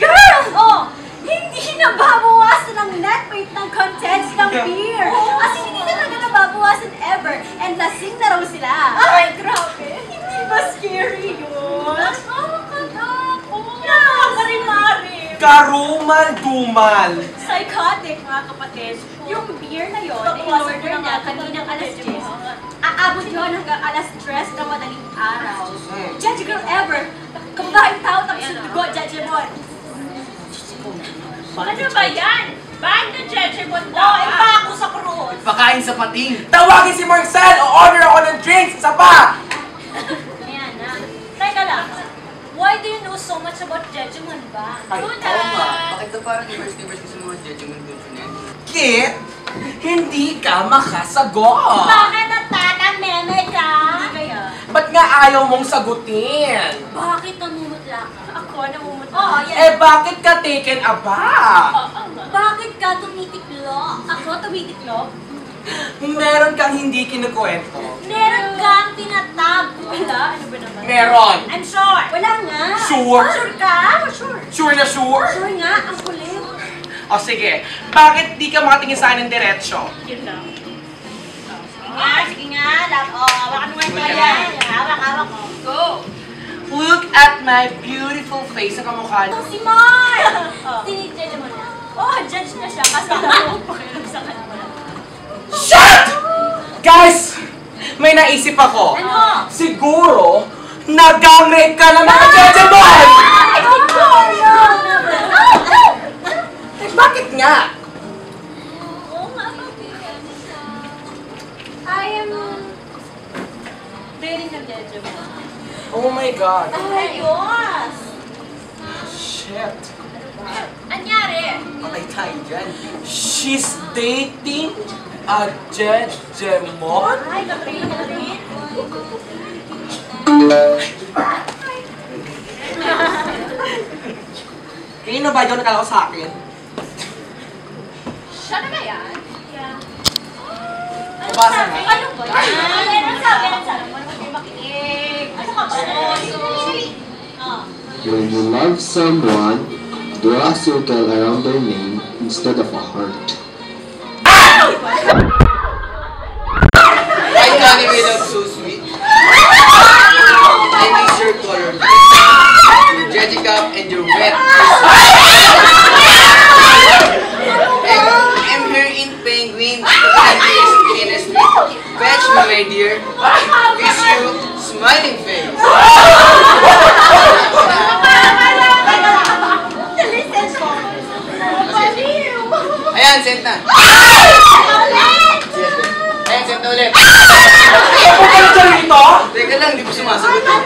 Speaker 4: Girl! Oh! Hindi hindi nababawasan ang net weight ng contents ng beer. As in, hindi talaga nababawasan ever. And lasing na raw sila. Ay, grabe. Hindi ba scary yun? Nakakarimari.
Speaker 3: Karumal-dumal.
Speaker 4: Psychotic, mga kapatid. Yung beer na yun, in-order niya kaninang alas 10. Aabot yun hanggang alas 3 na madaling araw. Judge girl ever. Kabahing tao tapos yung dugo, Judge Bon.
Speaker 2: Ano ba yan? Bakit na Jejebon
Speaker 4: Oh, ipa ako sa krus.
Speaker 6: Pakain sa pating.
Speaker 3: Tawagin si Marcel o order ako ng drinks. Isa pa!
Speaker 4: Ayan na. Teka lang. Why do you know so much about Jejemon ba?
Speaker 3: Ay,
Speaker 2: Good
Speaker 6: Oo ba?
Speaker 2: night!
Speaker 6: Bakit daw parang diverse sa mga judgment goods na yan?
Speaker 3: Kit, hindi ka makasagot.
Speaker 4: Bakit natatameme ka? Hindi kaya.
Speaker 3: Ba't nga ayaw mong sagutin?
Speaker 4: Bakit namumutla ka?
Speaker 2: Ako namumutla.
Speaker 4: Oh, yan.
Speaker 3: Eh, bakit ka taken aback?
Speaker 4: Bakit ka tumitiklo? Ako tumitiklo?
Speaker 3: Meron kang hindi kinukwento.
Speaker 4: Meron kang tinatago. Wala? Ano ba naman?
Speaker 3: Meron.
Speaker 4: I'm sure. Wala nga.
Speaker 3: Sure?
Speaker 4: Sure ka? Sure.
Speaker 3: Sure na sure?
Speaker 4: Sure nga, ang kulit.
Speaker 3: O sige, bakit di ka makatingin sa akin ng diretsyo?
Speaker 2: Yun lang.
Speaker 4: Sige nga. Hawakan mo nga yan. Hawak ko.
Speaker 2: Go!
Speaker 3: Look at my beautiful face sa kamukha niyo.
Speaker 4: Ito si Mar! Sinijudge mo na. Oh, judge na siya. Kasama.
Speaker 2: Pakialam sa kanya.
Speaker 3: Shut! Guys! May naisip ako.
Speaker 4: Ano?
Speaker 3: Siguro, nag-gang rape ka ng mga judgeable!
Speaker 4: Ay, Victoria!
Speaker 3: Bakit nga?
Speaker 4: Oo nga, I am very knowledgeable.
Speaker 3: Oh my God.
Speaker 4: Ayos!
Speaker 3: Shit.
Speaker 2: Anyari?
Speaker 6: Patay tayo dyan.
Speaker 3: She's dating a judgemon?
Speaker 4: Ay, Catherine.
Speaker 3: Kanino ba yun nakala ko sa akin?
Speaker 2: Siya na ba yan?
Speaker 4: Yeah.
Speaker 3: Nabasa na.
Speaker 4: Ano ba yan? Ano sabi? Ano sabi? Ano kayo makinig? Ano ka ba?
Speaker 1: When you love someone, draw a circle around their name instead of a heart.
Speaker 6: Why can't we look so sweet? I miss your color. Your jetty cup and your wet. I'm here in Penguin. In a street. Fetch me, my dear. Wish you smiling face. Ayan, sent na. Ayan, sent na ulit.
Speaker 3: Ano ka dyan ito?
Speaker 6: Teka lang, di po sumasagot.
Speaker 4: Why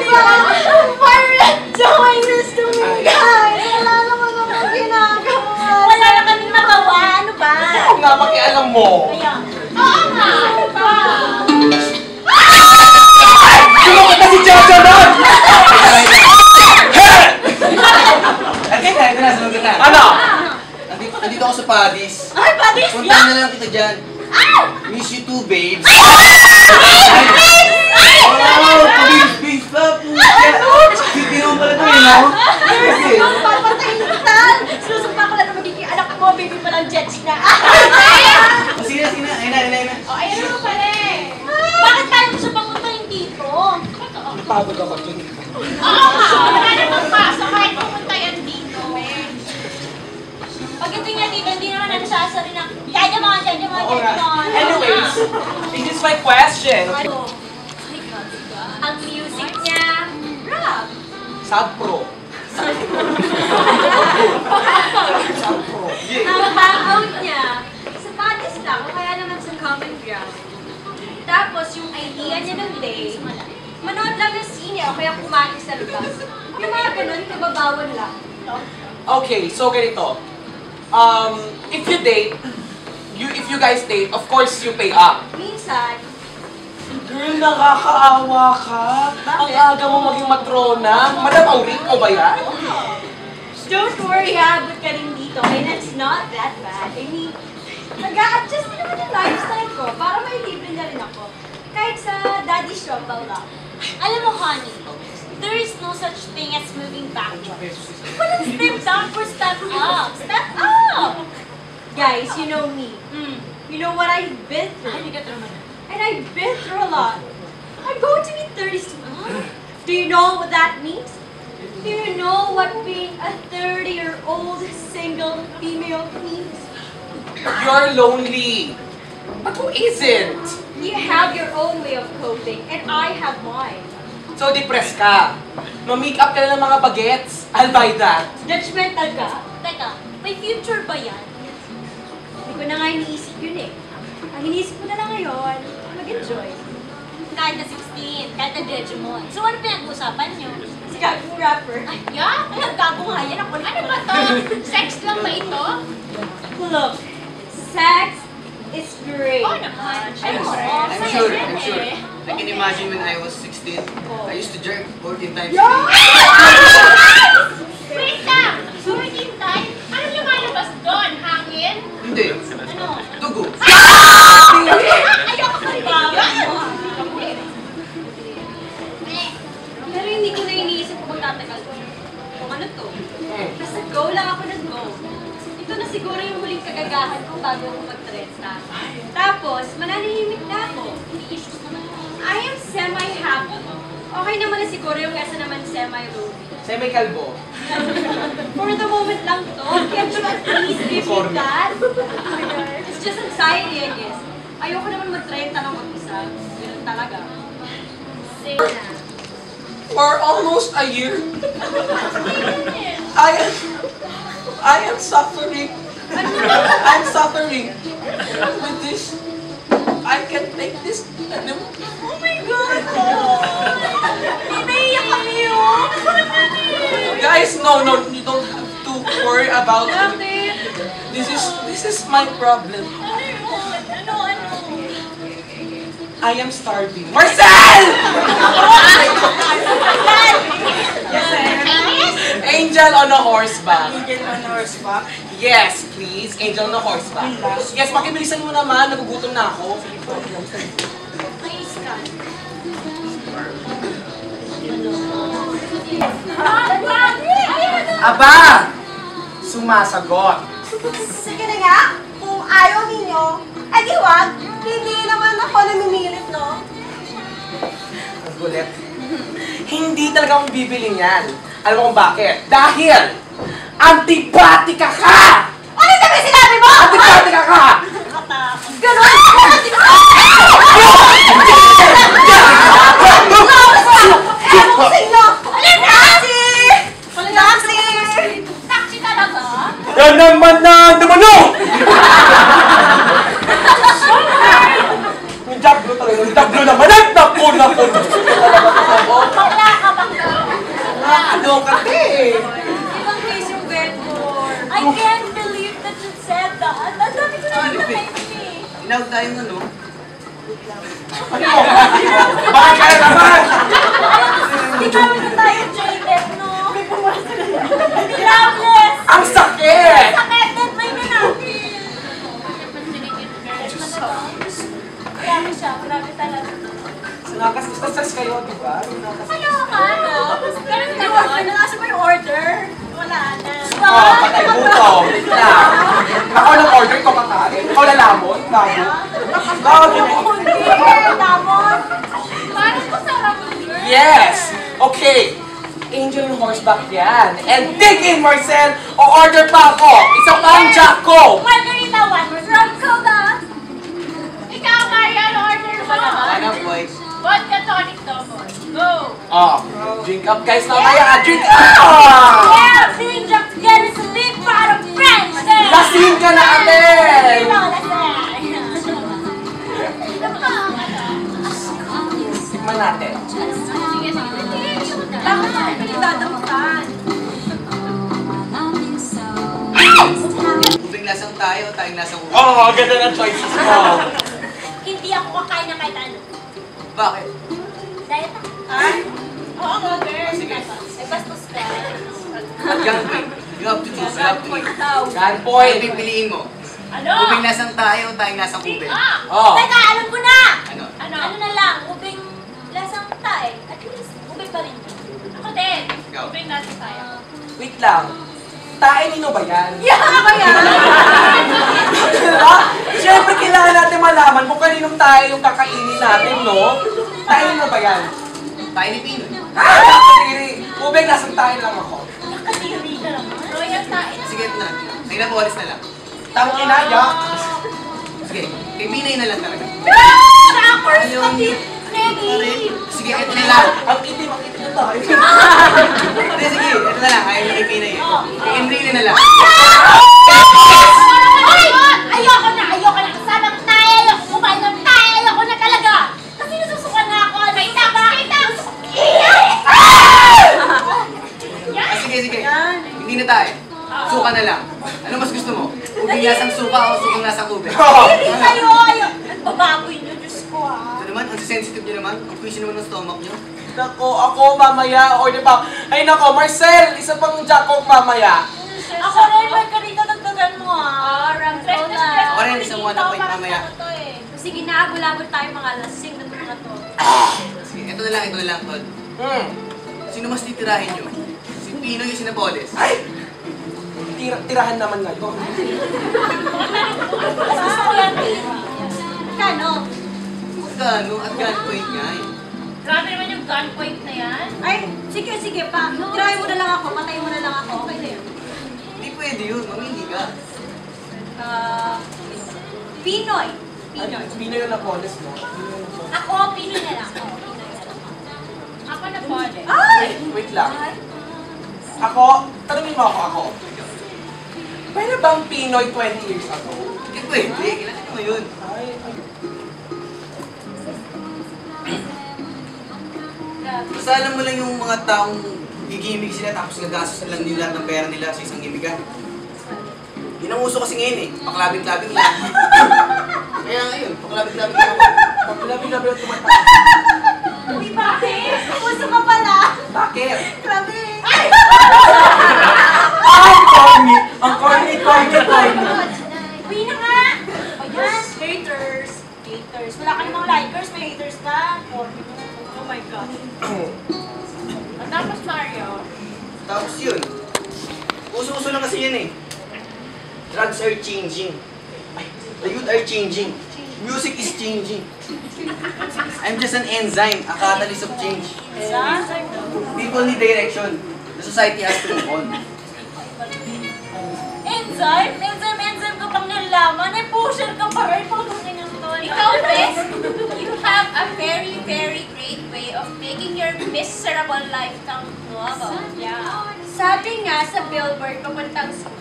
Speaker 4: are you doing this to me, guys? Wala naman akong ginagawa. Wala na kaming magawa. Ano ba?
Speaker 3: Ako nga makialam mo.
Speaker 4: Kaya. Oo nga. Ano ba?
Speaker 3: Sumakot na si Judgemon!
Speaker 6: Ito na, sumagot na.
Speaker 3: Ano?
Speaker 6: Andito ako sa Padis.
Speaker 4: Ay, Padis!
Speaker 6: Puntahan na lang kita dyan. Miss you too, babes. Oh, babes pa. Hindi naman pala ito, no?
Speaker 4: Papatayin kita! Sinusumpa ko lang na magiging anak mo, baby pa ng jets na.
Speaker 6: Sige na, sige na. Ayun na, ayun na, ayun na.
Speaker 2: O, ayun mo pala eh.
Speaker 4: Bakit tayo mo siya papuntahin dito?
Speaker 3: Napagod ako dun.
Speaker 2: Oo nga, wala namang pasok kahit pumunta yan dito.
Speaker 4: Pag ito nga dito, hindi naman ano siya asa rin ng Jajamon, Jajamon,
Speaker 3: Oo nga.
Speaker 4: Jajamon.
Speaker 3: Anyways, this is my question.
Speaker 4: Ano? Ang music niya, rap.
Speaker 3: Sad Pro. Sad Pro.
Speaker 4: Ang hangout niya, sa Padis lang, o kaya naman sa common ground. Tapos yung idea niya ng day, manood lang ng sine o kaya kumain sa labas. Yung mga ganun, kababawan lang.
Speaker 3: Okay, so ganito. If you date, if you guys date, of course you pay up.
Speaker 4: Minsan,
Speaker 3: Girl, nakakaawa ka. Ang aga mo maging matrona. Madam Auric, o ba yan?
Speaker 4: don't worry ha, abot ka rin dito. And it's not that bad. I mean, nag-a-adjust din naman yung lifestyle ko para may libre na rin ako. Kahit sa daddy shop, lang. Alam mo, honey, there is no such thing as moving backwards. Walang step down for step up. Step up! Guys, you know me. You know what I've been through. And I've been through a lot. I'm going to be 30 soon. Do you know what that means? Do you know what being a 30-year-old single female means?
Speaker 3: You're lonely. But who isn't?
Speaker 4: You have your own way of coping, and I have mine.
Speaker 3: So depressed ka. Ma-make up ka na ng mga bagets. I'll buy that.
Speaker 4: Judgmental ka? Teka, may future ba yan? Hindi ko na nga iniisip yun eh. Ang iniisip ko na lang ngayon, mag-enjoy.
Speaker 2: Kahit na 16, kahit na Digimon. So ano pinag-usapan nyo?
Speaker 4: Si gagawing rapper.
Speaker 2: Ay, yeah? Ay, gago nga yan. Ako, ano ba to? Sex lang ba ito?
Speaker 4: Look, sex is great.
Speaker 2: Oo naman.
Speaker 6: I'm
Speaker 2: Masaya
Speaker 6: sure,
Speaker 2: yan
Speaker 6: I'm sure.
Speaker 2: eh.
Speaker 6: I can imagine when I was 16, I used to jerk 14 times a
Speaker 4: Yeah!
Speaker 6: day.
Speaker 2: Wait lang! 14 times? Ano lumalabas doon? Hangin?
Speaker 6: Hindi.
Speaker 2: Ano?
Speaker 6: Dugo.
Speaker 2: Ayoko pa rin.
Speaker 4: Pero hindi ko na iniisip kung magtatagal ko. Kung ano to. Basta go lang ako ng go. Ito na siguro yung huling kagagahan ko bago ako mag-tresta. Tapos, mananahimik na ako. I am semi-happy. Okay naman na siguro yung kesa naman semi-ruby.
Speaker 3: Semi-kalbo.
Speaker 4: For the moment lang to. Can't you at least give me that? It's just anxiety, I guess. Ayoko naman mag-30 ng mag-isa. Ganun talaga. Same na.
Speaker 3: For almost a year, I am suffering. I'm suffering with this. I can't take this anymore.
Speaker 4: Oh my God! Naiiyak kami yun!
Speaker 3: Guys, no, you don't have to worry about it.
Speaker 4: Bakit?
Speaker 3: This is my problem.
Speaker 4: Ano?
Speaker 3: I am starving. Marcel! Angel on a horseback.
Speaker 6: Angel on horseback.
Speaker 3: Yes, please. Angel on a horseback. Yes, pakibilisan mo naman. Nagugutom na ako.
Speaker 4: May scan.
Speaker 3: Aba! Sumasagot.
Speaker 7: Sige na nga, kung ayaw ninyo, ay di wag, hindi naman ako namimilit, no?
Speaker 3: Ang gulit. Hindi talaga akong bibili niyan. Alam mo kung bakit? Dahil antipatika ka!
Speaker 7: Ano sabi sinabi mo?
Speaker 3: Antipatika ka!
Speaker 7: Ganon! Ewan ko sa inyo! Taxi! Taxi!
Speaker 2: Taxi talaga?
Speaker 3: Yan naman na dumano! Yung jablo talaga. Yung jablo naman. Naku!
Speaker 2: Bakla ka bang
Speaker 3: Ano kasi?
Speaker 4: Ibang case yung vendor.
Speaker 2: I can't believe that you said that. Ang dami ko na
Speaker 6: Ano,
Speaker 2: nakita
Speaker 6: babe?
Speaker 2: eh.
Speaker 6: Inawag tayo ng ano?
Speaker 3: Ano? Bakit kaya naman?
Speaker 2: Di kami na tayo jaded, no? Loveless!
Speaker 3: Ang sakit!
Speaker 2: Sakit din, may minapil! Grabe siya, grabe talaga.
Speaker 3: Nakas-stress kayo, di ba?
Speaker 2: Ano ka, no? Ganun ka ba? Nasa ba yung order? Wala na.
Speaker 3: Oh, patay gutom. Wait lang. Ako nag-order ko kakain. Ikaw lalamon. Gago. Gago.
Speaker 2: Hindi, damon. Parang masarap yun.
Speaker 3: Yes! Okay. Angel on horseback yan. And dig in, Marcel! O order pa ako! Isa pa ang jack ko!
Speaker 2: Margarita one, from Coda. Ikaw, Marian, order mo.
Speaker 6: Ano, boys?
Speaker 2: Vodka tonic double. Go.
Speaker 3: Oh, drink up guys mamaya! Drink up!
Speaker 2: Yeah, being drunk together is a big part of friends.
Speaker 3: Lasing ka na, ate!
Speaker 2: You know, that's
Speaker 3: Tikman natin.
Speaker 2: Sige, sige.
Speaker 4: Bakit ako pinagdadamutan?
Speaker 6: Ubing lasang tayo, tayong lasang ubing.
Speaker 3: Oh, ganda ng choices mo.
Speaker 2: Hindi ako kakain ng kahit ano.
Speaker 6: Bakit?
Speaker 2: Diet ako. Ah? Oo, go girl.
Speaker 6: Sige.
Speaker 2: Ay, bastos ka.
Speaker 6: Gunpoint. You have to choose. You have to eat.
Speaker 3: Gun
Speaker 6: Ano
Speaker 3: point.
Speaker 6: pipiliin mo?
Speaker 2: Ano?
Speaker 6: Ubing lasang tayo, tayong lasang
Speaker 2: Pick
Speaker 6: ubing.
Speaker 2: up!
Speaker 3: Oh.
Speaker 2: Teka, alam ko na!
Speaker 6: Ano?
Speaker 2: Ano? Ano na lang, ubing lasang tae. At least, ubing pa rin. Ako din.
Speaker 6: Ikaw.
Speaker 2: Ubing lasang tayo.
Speaker 3: Wait lang. Tae nino ba yan?
Speaker 7: Ano ba yan?
Speaker 3: Diba? Siyempre, kailangan natin malaman kung kaninong tayo yung kakainin natin, no? Tayo nino ba yan?
Speaker 6: Tayo ni Pinoy.
Speaker 3: Nakatiri. Ubeng, nasang tayo lang ako.
Speaker 4: Nakatiri ka naman.
Speaker 2: Royal tayo.
Speaker 6: Sige, ito na. Ay na po, alis na lang.
Speaker 3: Tawag inaya.
Speaker 6: Sige, kay Pinay na lang talaga.
Speaker 2: Shoppers
Speaker 6: Ayun.
Speaker 2: Ready.
Speaker 6: Sige, ito na lang.
Speaker 3: Ang itim na tayo.
Speaker 6: Hindi, sige, ito na lang. Ayaw niya kay Pinay eh. Kay Enrile na lang.
Speaker 2: Ay! Ayoko na! Kasama ng tayo! Ayoko kumain ng tayo! Ayoko na talaga! Kasi nasusukan na ako! May tama!
Speaker 6: Sige. Hindi na tayo. Suka na lang. Ano mas gusto mo? Ubing lasang suka o sukang lasang ube?
Speaker 2: Hindi kayo! Nagbababoy niyo, Diyos ko ah!
Speaker 6: Ito naman, ang sensitive niyo naman. Ang fishy naman ng stomach niyo.
Speaker 3: Ako mamaya. O, di ba? Ay, nako, Marcel, isa pang Jacob mamaya.
Speaker 4: Ako rin, may karito nagdagan mo ah.
Speaker 2: Stress na stress.
Speaker 6: Ako rin, isang 1 point mamaya.
Speaker 4: Sige na, gulabot tayo mga lasing na mga to.
Speaker 6: Sige, ito na lang, Tol.
Speaker 3: Hmm.
Speaker 6: Sino mas titirahin niyo? Si Pinoy o si Napoles?
Speaker 3: Ay! Tirahan naman ngayon.
Speaker 4: Gusto ko yan. Kano?
Speaker 6: Magkano at gunpoint nga eh.
Speaker 2: Grabe naman yung gunpoint na yan.
Speaker 4: Ay, sige pa. Try mo na lang ako, patay mo na lang ako. Okay na yun.
Speaker 6: Hindi pwede yun, mamili ka.
Speaker 4: Pinoy.
Speaker 3: Pinoy yung Napoles, no?
Speaker 4: Ako, Pinoy na lang.
Speaker 2: Ako na pwede.
Speaker 3: Wait lang. Ako, tanungin mo ako. Pwede bang Pinoy 20 years ago?
Speaker 6: Hindi pwede, kailangan mo yun.
Speaker 3: Ay.
Speaker 6: Basta alam mo lang yung mga taong gigimik sila tapos gagastos na lang nila lahat ng pera nila sa isang gimikan. Yun ang uso kasi ngayon eh, paklabing-klabing lang. Kaya ngayon, paklabing-klabing lang ako.
Speaker 3: Paglabi-labi ang tumatawag.
Speaker 4: Uy, bakit? Puso ka pala.
Speaker 3: Bakit?
Speaker 4: Grabe.
Speaker 3: Ay, corny! Ang corny.
Speaker 4: Uy na nga. Ayan, haters. Wala ka namang likers, may haters ka. Oh my God.
Speaker 2: Ang tapos Mario.
Speaker 6: Tapos yun, uso-uso lang kasi yan eh. Drugs are changing. The youth are changing. Music is changing. I'm just an enzyme, a catalyst of change. People need direction. The society has to move on.
Speaker 4: Enzyme ka pang nalaman. Ay, pusher ka pa rin. Pagkunin ng to.
Speaker 2: Ikaw, Bes, you have a very, very great way of making your miserable life come normal. Yeah.
Speaker 4: Sabi nga sa billboard papuntang school,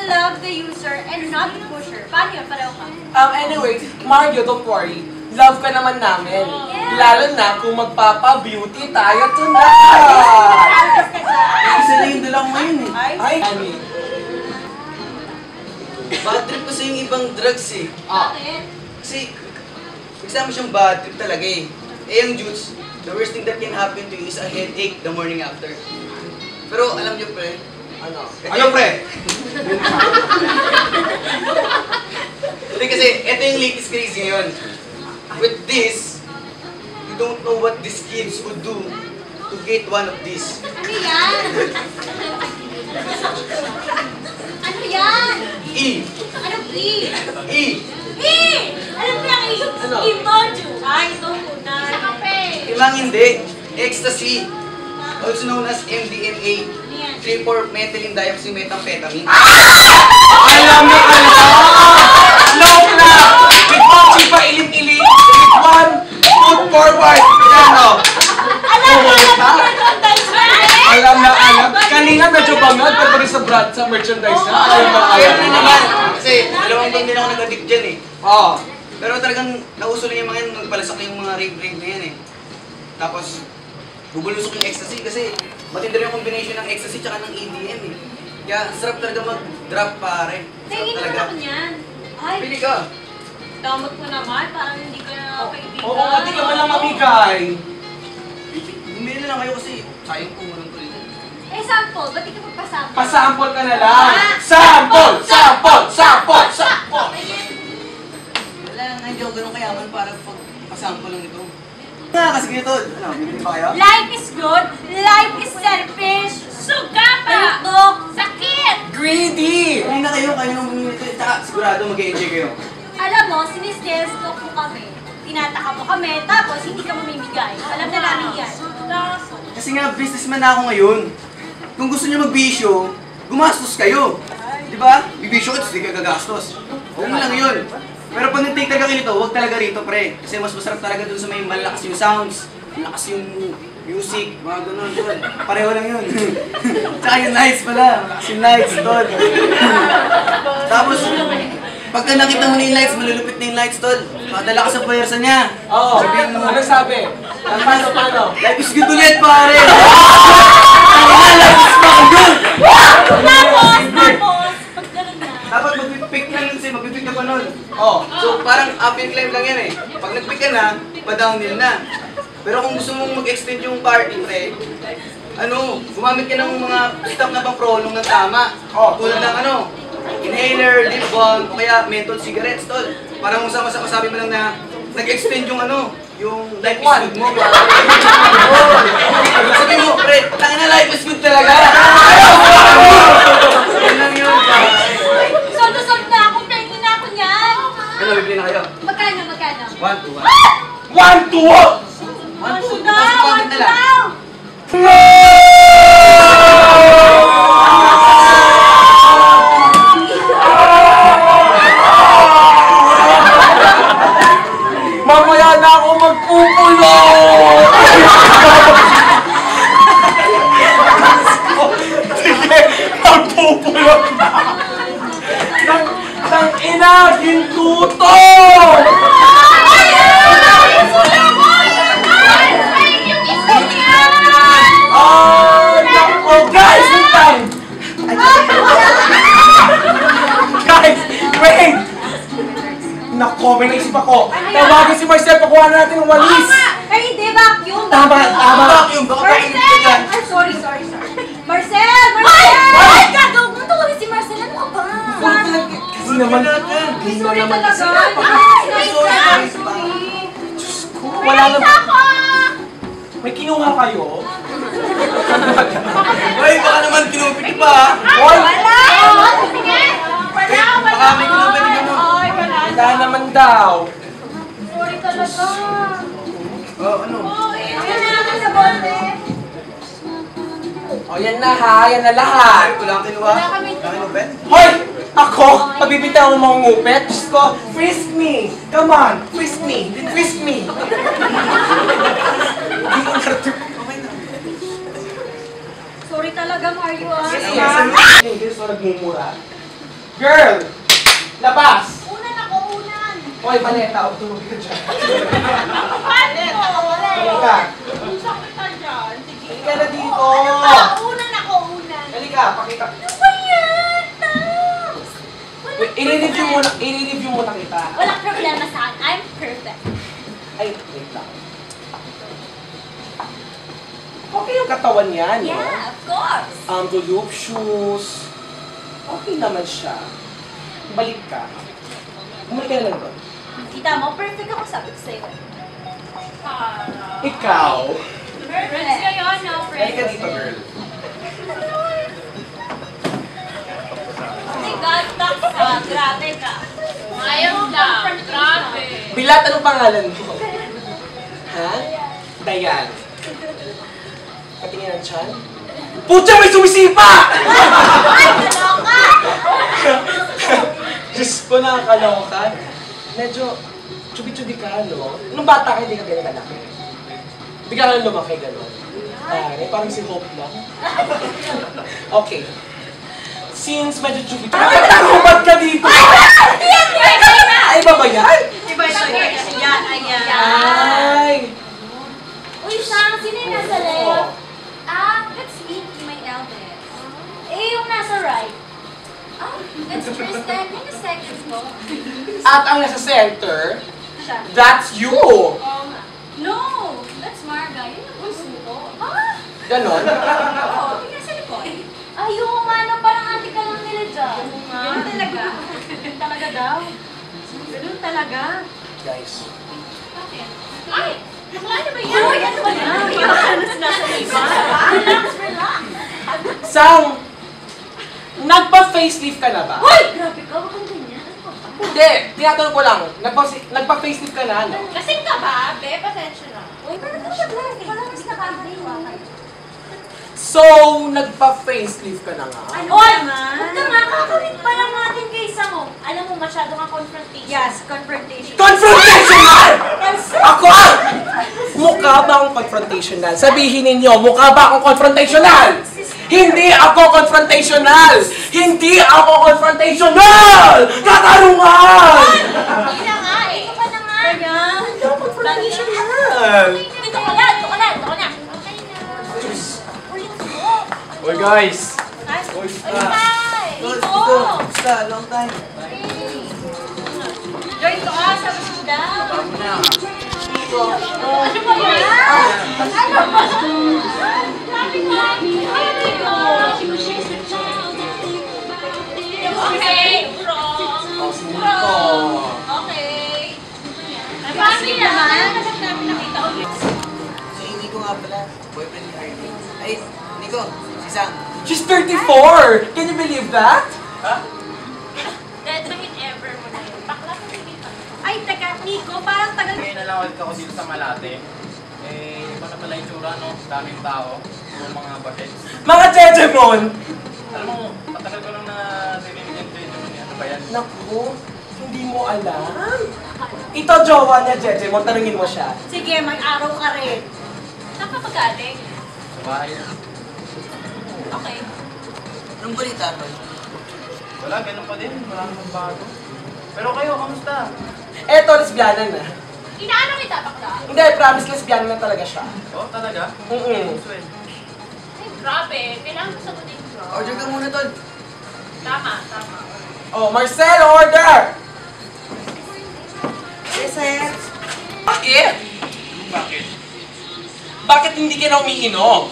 Speaker 4: love the user and not the pusher. Paano yun? Pareho ka?
Speaker 3: Anyway, Mario, don't worry. Love ka naman namin. Lalo na kung magpapa-beauty tayo tonight.
Speaker 4: Alas ka dyan.
Speaker 6: Isa na yung dala ko ngayon eh.
Speaker 3: Ay, Ani.
Speaker 6: Bad trip kasi yung ibang drugs eh.
Speaker 4: Bakit?
Speaker 6: Kasi, nagsama siyang bad trip talaga eh. Eh yung juice, the worst thing that can happen to you is a headache the morning after. Pero alam niyo pre,
Speaker 3: Ano, pre?
Speaker 6: hindi kasi, ito yung latest craze ngayon. With this, you don't know what these kids would do to get one of these.
Speaker 4: Ano yan? Ano yan?
Speaker 6: E!
Speaker 4: Ano E?
Speaker 6: E!
Speaker 4: E! Alam mo yung E?
Speaker 3: Ano?
Speaker 4: Emoju. Ay, ito muna. Sa kape.
Speaker 6: Imang hindi, ecstasy, also known as MDMA,
Speaker 4: Ano yan?
Speaker 6: 3,4-methylene dioxymethamphetamine.
Speaker 3: Alam na Low na! With one chipa ilim-ilim, with one foot forward. Yan o. Alam na. Kanina medyo bangad, pero rin sa merchandise na.
Speaker 6: Kaya rin naman, kasi dalawang taon din ako nag-addict dyan eh.
Speaker 3: Oo.
Speaker 6: Pero talagang nauso lang yung mga yan, nagpalasak yung mga rave na yan eh. Tapos, bubulusok yung ecstasy kasi matindi rin yung combination ng ecstasy tsaka ng EDM eh. Kaya sarap talaga mag-drop pare. Sarap
Speaker 4: Tingin naman
Speaker 6: talaga.
Speaker 4: ako niyan. Ay,
Speaker 6: Pili ka.
Speaker 4: damot mo naman. Parang hindi ka na kaibigan.
Speaker 3: Oo, pati ka man lang mamigay.
Speaker 6: Bumili na lang kayo kasi sayang po mo ng tuloy.
Speaker 4: Eh, sample. Ba't di ka magpasample?
Speaker 3: Pasample ka na lang. Sample!
Speaker 6: Wala nga, hindi ako ganun kayaman para pag-pasample lang ito. Nga, kasi ganito. Ano, bibili pa kayo?
Speaker 4: Life is good. Life is selfish.
Speaker 2: Suga pa!
Speaker 4: Ganito.
Speaker 2: Sakit!
Speaker 3: greedy!
Speaker 6: Hindi na kayo mamimili. Tsaka sigurado mag-enjoy kayo.
Speaker 4: Alam mo, siniskesto po kami. Tinataka mo kami, tapos hindi ka mamimigay. Alam na namin yan.
Speaker 6: Kasi nga, businessman na ako ngayon. Kung gusto niyo magbisyo, gumastos kayo. Di ba? Bibisyo ka, tapos di ka gagastos. Ganun lang yun. Pero pag nag-take talaga kayo nito, huwag talaga rito, pre. Kasi mas masarap talaga dun sa may malakas yung sounds, malakas yung music, mga ganun dun. Pareho lang yun. Tsaka yung lights pala, malakas yung lights doon. Tapos, pagka nakita mo na yung lights, malulupit na yung lights doon. Madala ka sa pwersa niya.
Speaker 3: Oo.
Speaker 6: Sabihin mo,
Speaker 3: Ano sabi? Paano?
Speaker 6: life is good ulit, pare! Life is fucking good!
Speaker 4: Tapos, pag ganun na.
Speaker 6: Dapat mag-pick na nun siya, mag-pick ka pa nun.
Speaker 3: Oh.
Speaker 6: So parang up and climb lang yan eh. Pag nag-pick ka na, pa-downhill na. Pero kung gusto mong mag-extend yung party, pre, gumamit ka ng mga stuff na pang-prolong ng tama.
Speaker 3: Oh.
Speaker 6: Tulad ng inhaler, lip balm, o kaya menthol cigarettes, tol. Para kung masabi mo lang na nag-extend yung yung life is good mo. Sabi mo, pre, tangin na life is good talaga. Yan lang yun.
Speaker 4: Sold na ako, pengi na ako niyan.
Speaker 6: Ano, bibili na kayo?
Speaker 4: Magkano?
Speaker 6: 1, 2, 1.
Speaker 3: 1, 2!
Speaker 6: 1, 2,
Speaker 4: One
Speaker 6: na lang.
Speaker 3: Mamaya na ako magpupulo! Sige, magpupulo na! Nang ina, gintuto! Nako, guys, wait lang! Guys, wait! Nako, may naisip ako. Tawagin si Marcel, pagkuha na natin ng walis.
Speaker 4: Ay, hindi, vacuum.
Speaker 3: Tama.
Speaker 6: Vacuum, baka painit ka dyan.
Speaker 4: Ay, sorry. Marcel! Ay, gagawin mo tawagin si Marcel. Ano ka ba?
Speaker 3: Kasi naman,
Speaker 4: Ay, sorry talaga. Sorry.
Speaker 3: wala na. May kinuha kayo?
Speaker 6: Ay, baka naman kinupit pa ha.
Speaker 3: Hoy!
Speaker 6: Baka may kinupit ka mo.
Speaker 3: Wala naman daw.
Speaker 4: Sorry talaga.
Speaker 6: Oh, ano?
Speaker 4: Ano naman sa bote?
Speaker 3: O, yan na ha. Yan na lahat.
Speaker 6: Ay, wala kang kinuha. Wala kang kinupit?
Speaker 3: Hoy! Ako? Pagbibitaw mo mga ngupet? Diyos ko, frisk me! Come on! Frisk me! Frisk me!
Speaker 4: Sorry talaga, Mario.
Speaker 3: Hindi so nagmumura. Girl! Labas!
Speaker 4: Unan.
Speaker 3: Hoy, maleta. O, tulog ka dyan.
Speaker 4: Paano?
Speaker 3: Halika.
Speaker 2: Usap kita dyan. Sige.
Speaker 3: Halika na dito.
Speaker 4: Unan.
Speaker 3: Halika, pakita.
Speaker 4: Ano ba yan? Thanks.
Speaker 3: Wait, i-review muna kita.
Speaker 4: Walang problema sa akin. I'm perfect.
Speaker 3: Ay, wait lang. Okay yung katawan niya, no?
Speaker 4: Yeah, of course.
Speaker 3: The loop shoes. Okay naman siya. Balik ka. Bumalik ka na lang doon.
Speaker 4: Kita mo, perfect ako sabi ko sa'yo.
Speaker 3: Ikaw.
Speaker 2: Friends kayo, no?
Speaker 3: Balik ka dito, girl.
Speaker 4: Oh my God, tax ka. Grabe ka.
Speaker 2: Ayaw lang. Grabe.
Speaker 3: Bilat, anong pangalan mo? Ha? Dayan. Patingin ang tiyan. Putya, may sumisipa!
Speaker 4: Ay, kaloka!
Speaker 3: Diyos ko, nakakaloka. Medyo chubi-chubi ka, no? Nung bata ka, hindi ka ganyan kalaki. Hindi ka lang lumaki, gano'n. Parang si Hope lang. Okay. Since medyo chubi-chubi. Nagtarubat ka dito! Ay, iba ba yan?
Speaker 2: Iba ito. Yan, ayan.
Speaker 3: Ay!
Speaker 4: Uy, Shang, sino yung nasa left? That's Inky, my eldest. Yung nasa right. That's Tristan. Yung nasa second mo.
Speaker 3: At ang nasa center,
Speaker 4: Siya.
Speaker 3: that's you!
Speaker 4: No! That's Marga. Yun ang gusto ko.
Speaker 3: Ganon?
Speaker 4: Oo, yung nasa likod. Yung parang ate ka lang nila dyan. Yun talaga. Yun talaga daw. Ganun talaga.
Speaker 3: Guys.
Speaker 2: Ay! Ano ba yan?
Speaker 4: Uy, ano ba yan? Yung nasa iba. Relax.
Speaker 3: Sang! Nagpa-facelift ka na ba?
Speaker 4: Hoy! Grabe ka, wag kang ganyan. Ano ka ba?
Speaker 3: Hindi, tinatanong ko lang. Nagpa-facelift ka na, no?
Speaker 2: Lasing ka ba? Be, pasensya na.
Speaker 4: Uy, pero ito siya lang. Wala mas nakakaliwa kayo.
Speaker 3: So, nagpa-facelift ka na nga?
Speaker 4: Ano naman? Huwag ka nga, kakawin pa lang natin kaysa mo. Alam mo, masyado kang confrontation. Yes, confrontation.
Speaker 3: Confrontational! Ako! Mukha ba akong confrontational? Sabihin ninyo, mukha ba akong confrontational? Hindi ako confrontational! Hindi ako confrontational! Katarungan!
Speaker 2: Hindi na nga eh.
Speaker 4: Ito ka na nga.
Speaker 3: Hindi ako confrontational!
Speaker 4: Ito ka na, ito ka na, ito ka na.
Speaker 2: Okay na.
Speaker 4: Ulit mo.
Speaker 3: Oy guys!
Speaker 2: Ay,
Speaker 3: Oy,
Speaker 2: Tay!
Speaker 6: Dito! Basta, long time.
Speaker 2: Join ko ah, sa suda.
Speaker 6: Bago na.
Speaker 2: Ano ba yan? Ano ba? Sabi ko, hindi ko. Okay, bro. Bro. Okay. Sabi naman. Alam namin nakita ulit.
Speaker 6: Si Nico nga pala, boyfriend ni Harvey. Ay, Nico, si Sam.
Speaker 3: She's 34! Can you believe that?
Speaker 2: Dead na ever mo na yun. Bakla ko hindi pa. Ay, teka, Nico, parang tagal.
Speaker 8: Ngayon na lang ulit ako dito sa Malate. Eh, iba na pala yung tsura, no? Daming tao. Yung mga bagets.
Speaker 3: Mga Jejemon!
Speaker 8: Alam mo, matagal ko lang na narinig yung Jejemon. Ano ba yan?
Speaker 3: Naku, hindi mo alam. Ito jowa niya, Jejemon. Tanungin mo siya.
Speaker 2: Sige, mag-araw ka rin. Saan ka pagaling?
Speaker 8: Sa bahay na.
Speaker 2: Okay.
Speaker 6: Anong balita, Tol?
Speaker 8: Wala, ganun pa din. Wala namang bago. Pero kayo, kamusta?
Speaker 3: Eto, lesbiana na.
Speaker 2: Inaano kita, bakla?
Speaker 3: Hindi, promise, lesbiana na talaga siya.
Speaker 8: Oh, talaga?
Speaker 3: Mm-mm.
Speaker 2: Ay, grabe. Kailangan ko sagutin ko.
Speaker 6: Order ka muna, Tol.
Speaker 2: Tama, tama.
Speaker 3: Oh, Marcel, order!
Speaker 6: Yes, sir.
Speaker 3: Bakit?
Speaker 8: Bakit?
Speaker 3: Bakit hindi ka na umiinom?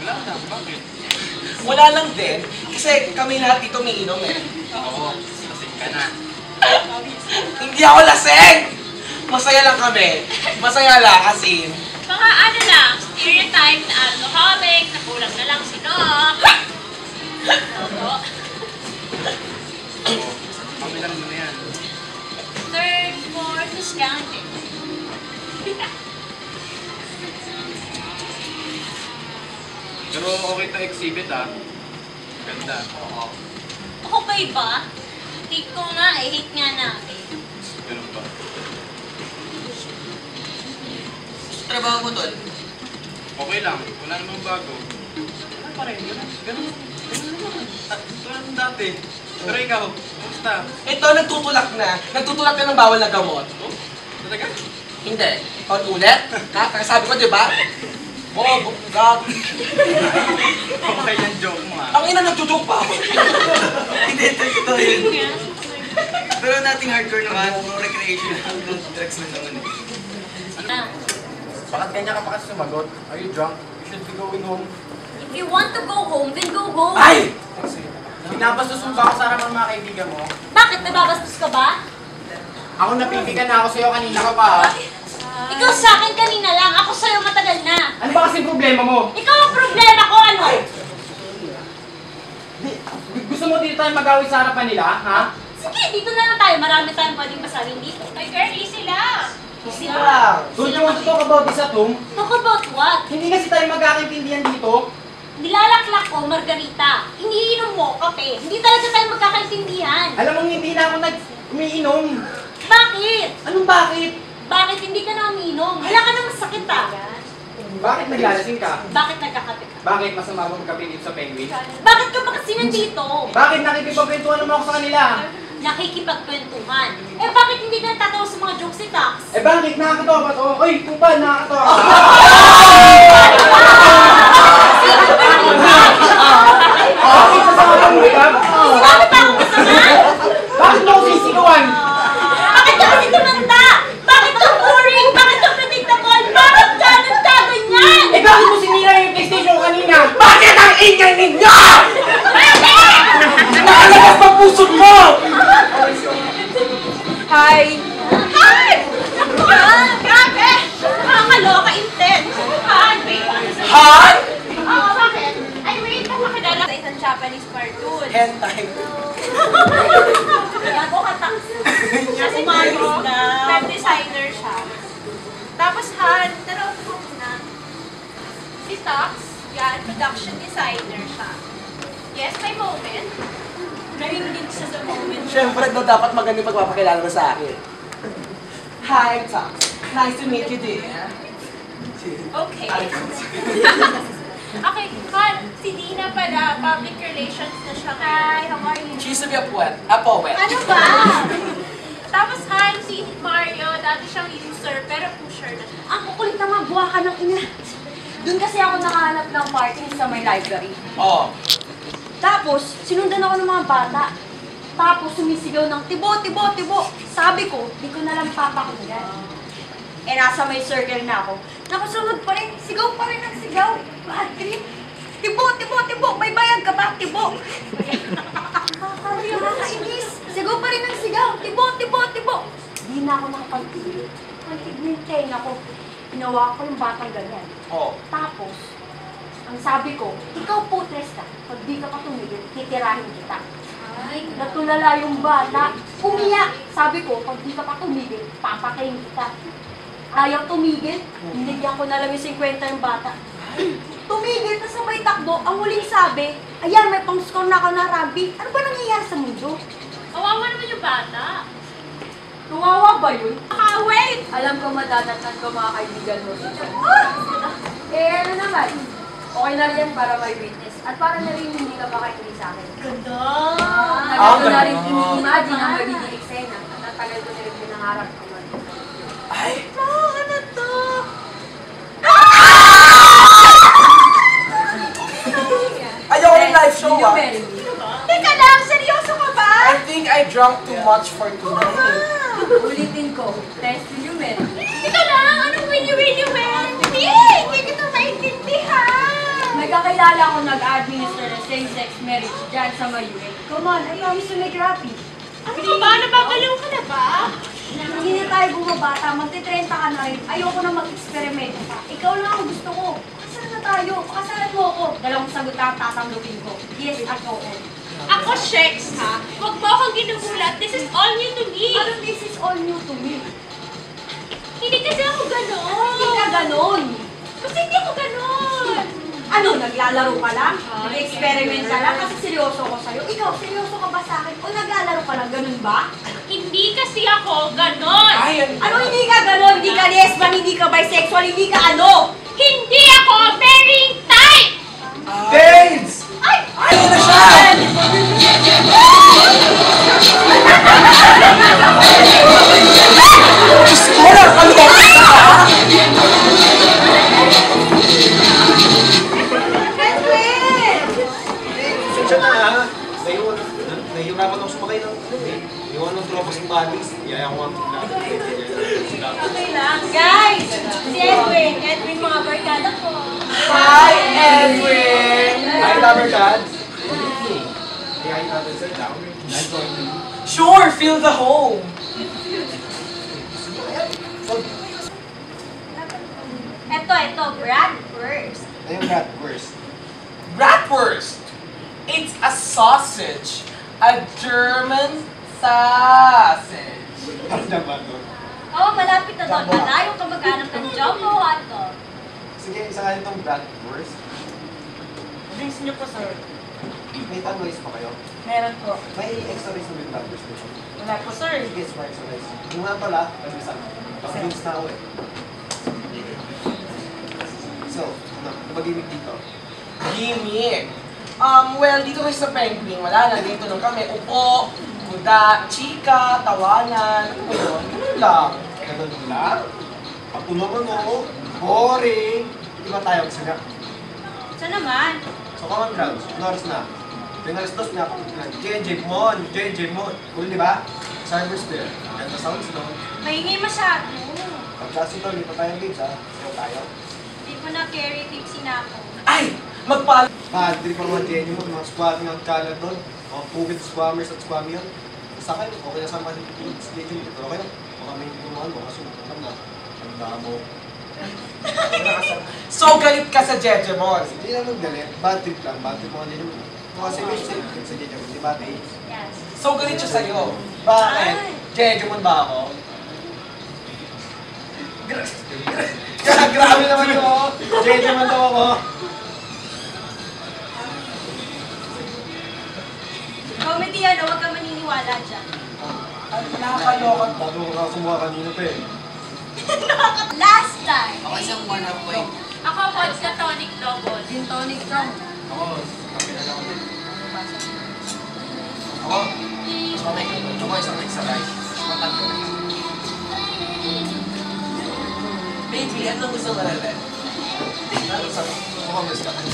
Speaker 8: Wala na, bakit?
Speaker 3: Wala lang din. Kasi kami lahat dito umiinom eh.
Speaker 8: Oo, lasing ka na.
Speaker 3: Hindi ako lasing! Masaya lang kami. Masaya lang, as in.
Speaker 2: Mga ano lang, stereotype na alcoholic, na kulang na lang sinok. Oo.
Speaker 8: Oo, kami lang muna yan.
Speaker 2: Third, fourth, is counting.
Speaker 8: Pero okay to exhibit, ah. Ganda. Oo.
Speaker 4: Okay ba? Hate ko nga eh, hate nga natin.
Speaker 8: Ganun ba?
Speaker 6: Sa trabaho mo, Tol?
Speaker 8: Okay lang, wala namang bago. Ano pa rin, ganun. Ganun naman. Tulad ng dati. Pero ikaw, kumusta?
Speaker 3: Ito, nagtutulak na. Nagtutulak na ng bawal na gamot.
Speaker 8: Oh, talaga?
Speaker 3: Hindi. Ulit? Ha? Sabi ko, di ba? Oh, God.
Speaker 8: Okay yung joke mo, ah.
Speaker 3: Ang ina, nagtutok pa ako.
Speaker 6: Hindi, ito yun. Pero nating hardcore naman, puro recreational, no drugs na naman eh.
Speaker 4: Ah,
Speaker 8: Bakit ganyan ka pa kasi sumagot? Are you drunk? You should be going home.
Speaker 4: if you want to go home, then go home.
Speaker 3: Ay!
Speaker 8: Binabastos mo ba ako sa harap ng mga kaibigan mo?
Speaker 4: Bakit? Nababastos ka ba?
Speaker 8: Ako napipigan na ako sa'yo, kanina ka pa, ah.
Speaker 4: Ikaw sa akin kanina lang, ako sa'yo matagal na.
Speaker 8: Ano ba kasi problema mo?
Speaker 4: Ikaw ang problema ko, ano?
Speaker 8: Gusto mo dito tayo mag-awit sa harapan nila, ha?
Speaker 4: Sige, dito na lang tayo. Marami tayong pwedeng basahin dito.
Speaker 2: Ay, girl, easy lang.
Speaker 3: Easy lang.
Speaker 8: Don't you want to talk about this at home?
Speaker 4: Talk about what?
Speaker 8: Hindi kasi tayo magkakaintindihan dito.
Speaker 4: Nilalaklak ko, Margarita. Iniinom mo, kape. Hindi talaga tayo magkakaintindihan.
Speaker 8: Alam mo, hindi na ako umiinom.
Speaker 4: Bakit?
Speaker 8: Anong bakit?
Speaker 4: Bakit hindi ka na umiinom? Wala ka nang sakit ah.
Speaker 8: Bakit naglalasing ka?
Speaker 4: Bakit nagkakape ka?
Speaker 8: Bakit masama mo magkape dito sa Penguin?
Speaker 4: Bakit ka ba kasi nandito?
Speaker 8: Bakit nakikipagkwentuhan naman ako sa kanila?
Speaker 4: Nakikipagkwentuhan. Eh bakit hindi ka natatawa sa mga jokes ni Tax?
Speaker 8: Eh bakit? Nakakatawa ba to? Oy, kung ba nakakatawa ka? Bakit sasama ka mo ka?
Speaker 4: Sinabi pa akong masama?
Speaker 8: Bakit mo ako sisigawan?
Speaker 4: Bakit ka kasi tumanda? Bakit ka boring? Bakit ka predictable? Bakit ka nagkaganyan?
Speaker 8: Eh bakit mo sinira yung PlayStation kanina?
Speaker 3: Bakit ang ingay ninyo? Nakalabas pa puso mo!
Speaker 2: Hi! Hi! Grabe! Nakakaloka, intense! Hi! Wait!
Speaker 3: Han?
Speaker 2: Oo, bakit? Ay, wait! Nakakilala sa isang shop Japanese cartoon.
Speaker 3: Hentai.
Speaker 4: Gago ka tax.
Speaker 2: Kasi web designer siya. Tapos Han, tanong ko na, si Tox, yan, production designer siya. Yes, may moment.
Speaker 4: Narinig siya sa moment.
Speaker 3: Siyempre, no, dapat maganda yung pagpapakilala mo sa akin. Hi, Tox. Nice to meet you, dear.
Speaker 2: Okay. Okay, Han, si Dina pala, public relations na siya. Hi, how are you?
Speaker 3: She used to be a poet. A poet.
Speaker 2: Ano ba? Tapos Han, si Mario, dati siyang user, pero pusher na siya.
Speaker 4: Ang kukulit na mga buwa ka ng ina. Doon kasi ako nakahanap ng parking sa may library.
Speaker 3: Oh.
Speaker 4: Tapos, sinundan ako ng mga bata. Tapos, sumisigaw ng tibo, tibo, tibo. Sabi ko, di ko na lang papakinggan. Eh, nasa may circle na ako. Nakasunod pa rin, sigaw pa rin ng sigaw. Bad trip. Tibo, tibo, tibo. May bayad ka ba? Tibo. Nakakainis. Sigaw pa rin ng sigaw. Tibo, tibo, tibo. Di na ako nakapagtigil. Pagtigil tenga ko. Ginawa ko yung batang ganyan.
Speaker 3: Oh.
Speaker 4: Tapos, ang sabi ko, ikaw putres ka. Pag di ka pa tumigil, titirahin kita. Ay, natulala yung bata. Umiyak. Sabi ko, pag di ka pa tumigil, papatayin kita. Ayaw tumigil. Binigyan ko na lang yung 50 yung bata. Tumigil, tapos sabay takbo. Ang huling sabi, ayan, may pang-score na ako na rugby. Ano ba nangyayari sa mundo?
Speaker 2: Kawawa naman yung bata.
Speaker 4: Tuwawa ba yun?
Speaker 2: Wait!
Speaker 4: Alam ko madadatnan ko mga kaibigan mo dito. Eh, ano naman? Okay na rin para may witness. At para na rin hindi ka makakinig sa akin.
Speaker 2: Ganda!
Speaker 4: Tagal ko na rin ini-imagine ang magiging eksena. At tagal ko na rin pinangarap ko man.
Speaker 3: Ay!
Speaker 2: Ano to?
Speaker 3: Ayaw yung live show, ah.
Speaker 2: Teka lang, seryoso ka ba?
Speaker 3: I think I drank too much for tonight.
Speaker 4: Ulitin ko. Test will you marry me?
Speaker 2: Teka lang, anong wini-wini hindi kita maintindihan.
Speaker 4: May kakilala ko nag-administer ng same-sex marriage dyan sa Mayuwe. Come on, I promise to make you happy.
Speaker 2: Ano ka ba? Nababaliw ka na ba?
Speaker 4: Hindi na tayo bumabata, magti-30 ka na rin. Ayoko na mag-experiment pa. Ikaw lang ang gusto ko. Kasal na tayo, pakasalan mo ako. Dalawang sagot ang tatanggapin ko. Yes at oo.
Speaker 2: Ako, Shex, ha? Huwag mo akong ginugulat. This is all new to me.
Speaker 4: Ano this is all new to me?
Speaker 2: Hindi kasi ako ganon.
Speaker 4: Hindi ka ganon.
Speaker 2: Kasi hindi ako ganon.
Speaker 4: Ano, naglalaro ka lang? Nag-experiment ka lang? Kasi seryoso ko sa'yo. Ikaw, seryoso ka ba sa akin? O naglalaro ka lang? Ganun ba?
Speaker 2: Hindi kasi ako ganon.
Speaker 3: Ay,
Speaker 4: Ano hindi ka ganon? Hindi ka lesbian, hindi ka bisexual, hindi ka ano?
Speaker 2: Hindi ako very type.
Speaker 3: Babes!
Speaker 2: Ay!
Speaker 3: Ay, na siya! Diyos ko, nakakalimutan ka!
Speaker 6: Pasensya na ha. Nahihirapan ako sumakay ng iwan ng tropas ng bagis. Yaya ko nga sila.
Speaker 2: Okay lang. Guys! Si Edwin. Edwin, mga barkada ko.
Speaker 3: Hi, Edwin!
Speaker 6: Hi, Lover Dads! Good evening. Kaya hi natin sa down.
Speaker 3: Sure, feel the home!
Speaker 4: Ito, Brad first.
Speaker 6: Ayun, Brad, worst.
Speaker 3: Bratwurst! It's a sausage. A German sausage.
Speaker 6: Ano na ba ito?
Speaker 4: Oo, malapit na doon. Malayo ka maghanap ng jumbo hotdog.
Speaker 6: Sige, isa nga itong Brad, worst.
Speaker 3: Drinks niyo po, sir.
Speaker 6: May tannoys pa kayo?
Speaker 3: Meron po.
Speaker 6: May extra rice na Brad, worst dito.
Speaker 3: Wala po, sir.
Speaker 6: Sige, smart extra rice. Yung nga pala, pag-isa. Pag-drinks na ako eh. So, ano mag-imig dito?
Speaker 3: Gimmick. Well, dito kasi sa Penguin, wala na. Dito lang kami. Upo, kuda, chika, tawanan. Ano ba yun? Ganun lang.
Speaker 6: Ganun lang? Ako naman oh, boring. Di ba tayo magsaga?
Speaker 4: Siya naman.
Speaker 6: So, common grounds, ano oras na? Yung alas 2 na ako JJ Mon. Cool, di ba? Cybersphere. Ganda sounds, no?
Speaker 4: Maingay masyado.
Speaker 6: Pagkasunod, dito tayo babes, ha? Sayo tayo.
Speaker 4: Hindi ko na carry tipsy na ako.
Speaker 3: Ay! Magpal...
Speaker 6: Bad trip ang mga JJ Mon, mga squatting ang kalat doon. Mga pugit squammers at squammy yun. Sa akin, okay na sa mga legend. Pero okay lang. Baka may gumawa mo, kasi alam na. Ang damo.
Speaker 3: So, galit ka sa Jejemon.
Speaker 6: Hindi naman galit. Bad trip lang. Bad trip mga JJ Mon. Mukha si Mish, sa Jejemon, di ba, Tay?
Speaker 4: Yes.
Speaker 3: So, galit siya sa'yo. Bakit? Jejemon ba ako? Grabe naman yun. Jejemon daw ako.
Speaker 4: Comedy yan, huwag ka maniniwala dyan.
Speaker 3: Nakakaloka. Bago ko nga kumuha kanina pa eh.
Speaker 4: Last time.
Speaker 6: Ako isang one-up point.
Speaker 2: Ako, vodka tonic double.
Speaker 4: Gin tonic lang.
Speaker 6: Ako, kape na lang ulit. Ako, ako isang extra rice. Makan ko na. Baby, ano gusto mo natin? Ano gusto mo? Mukhang gusto.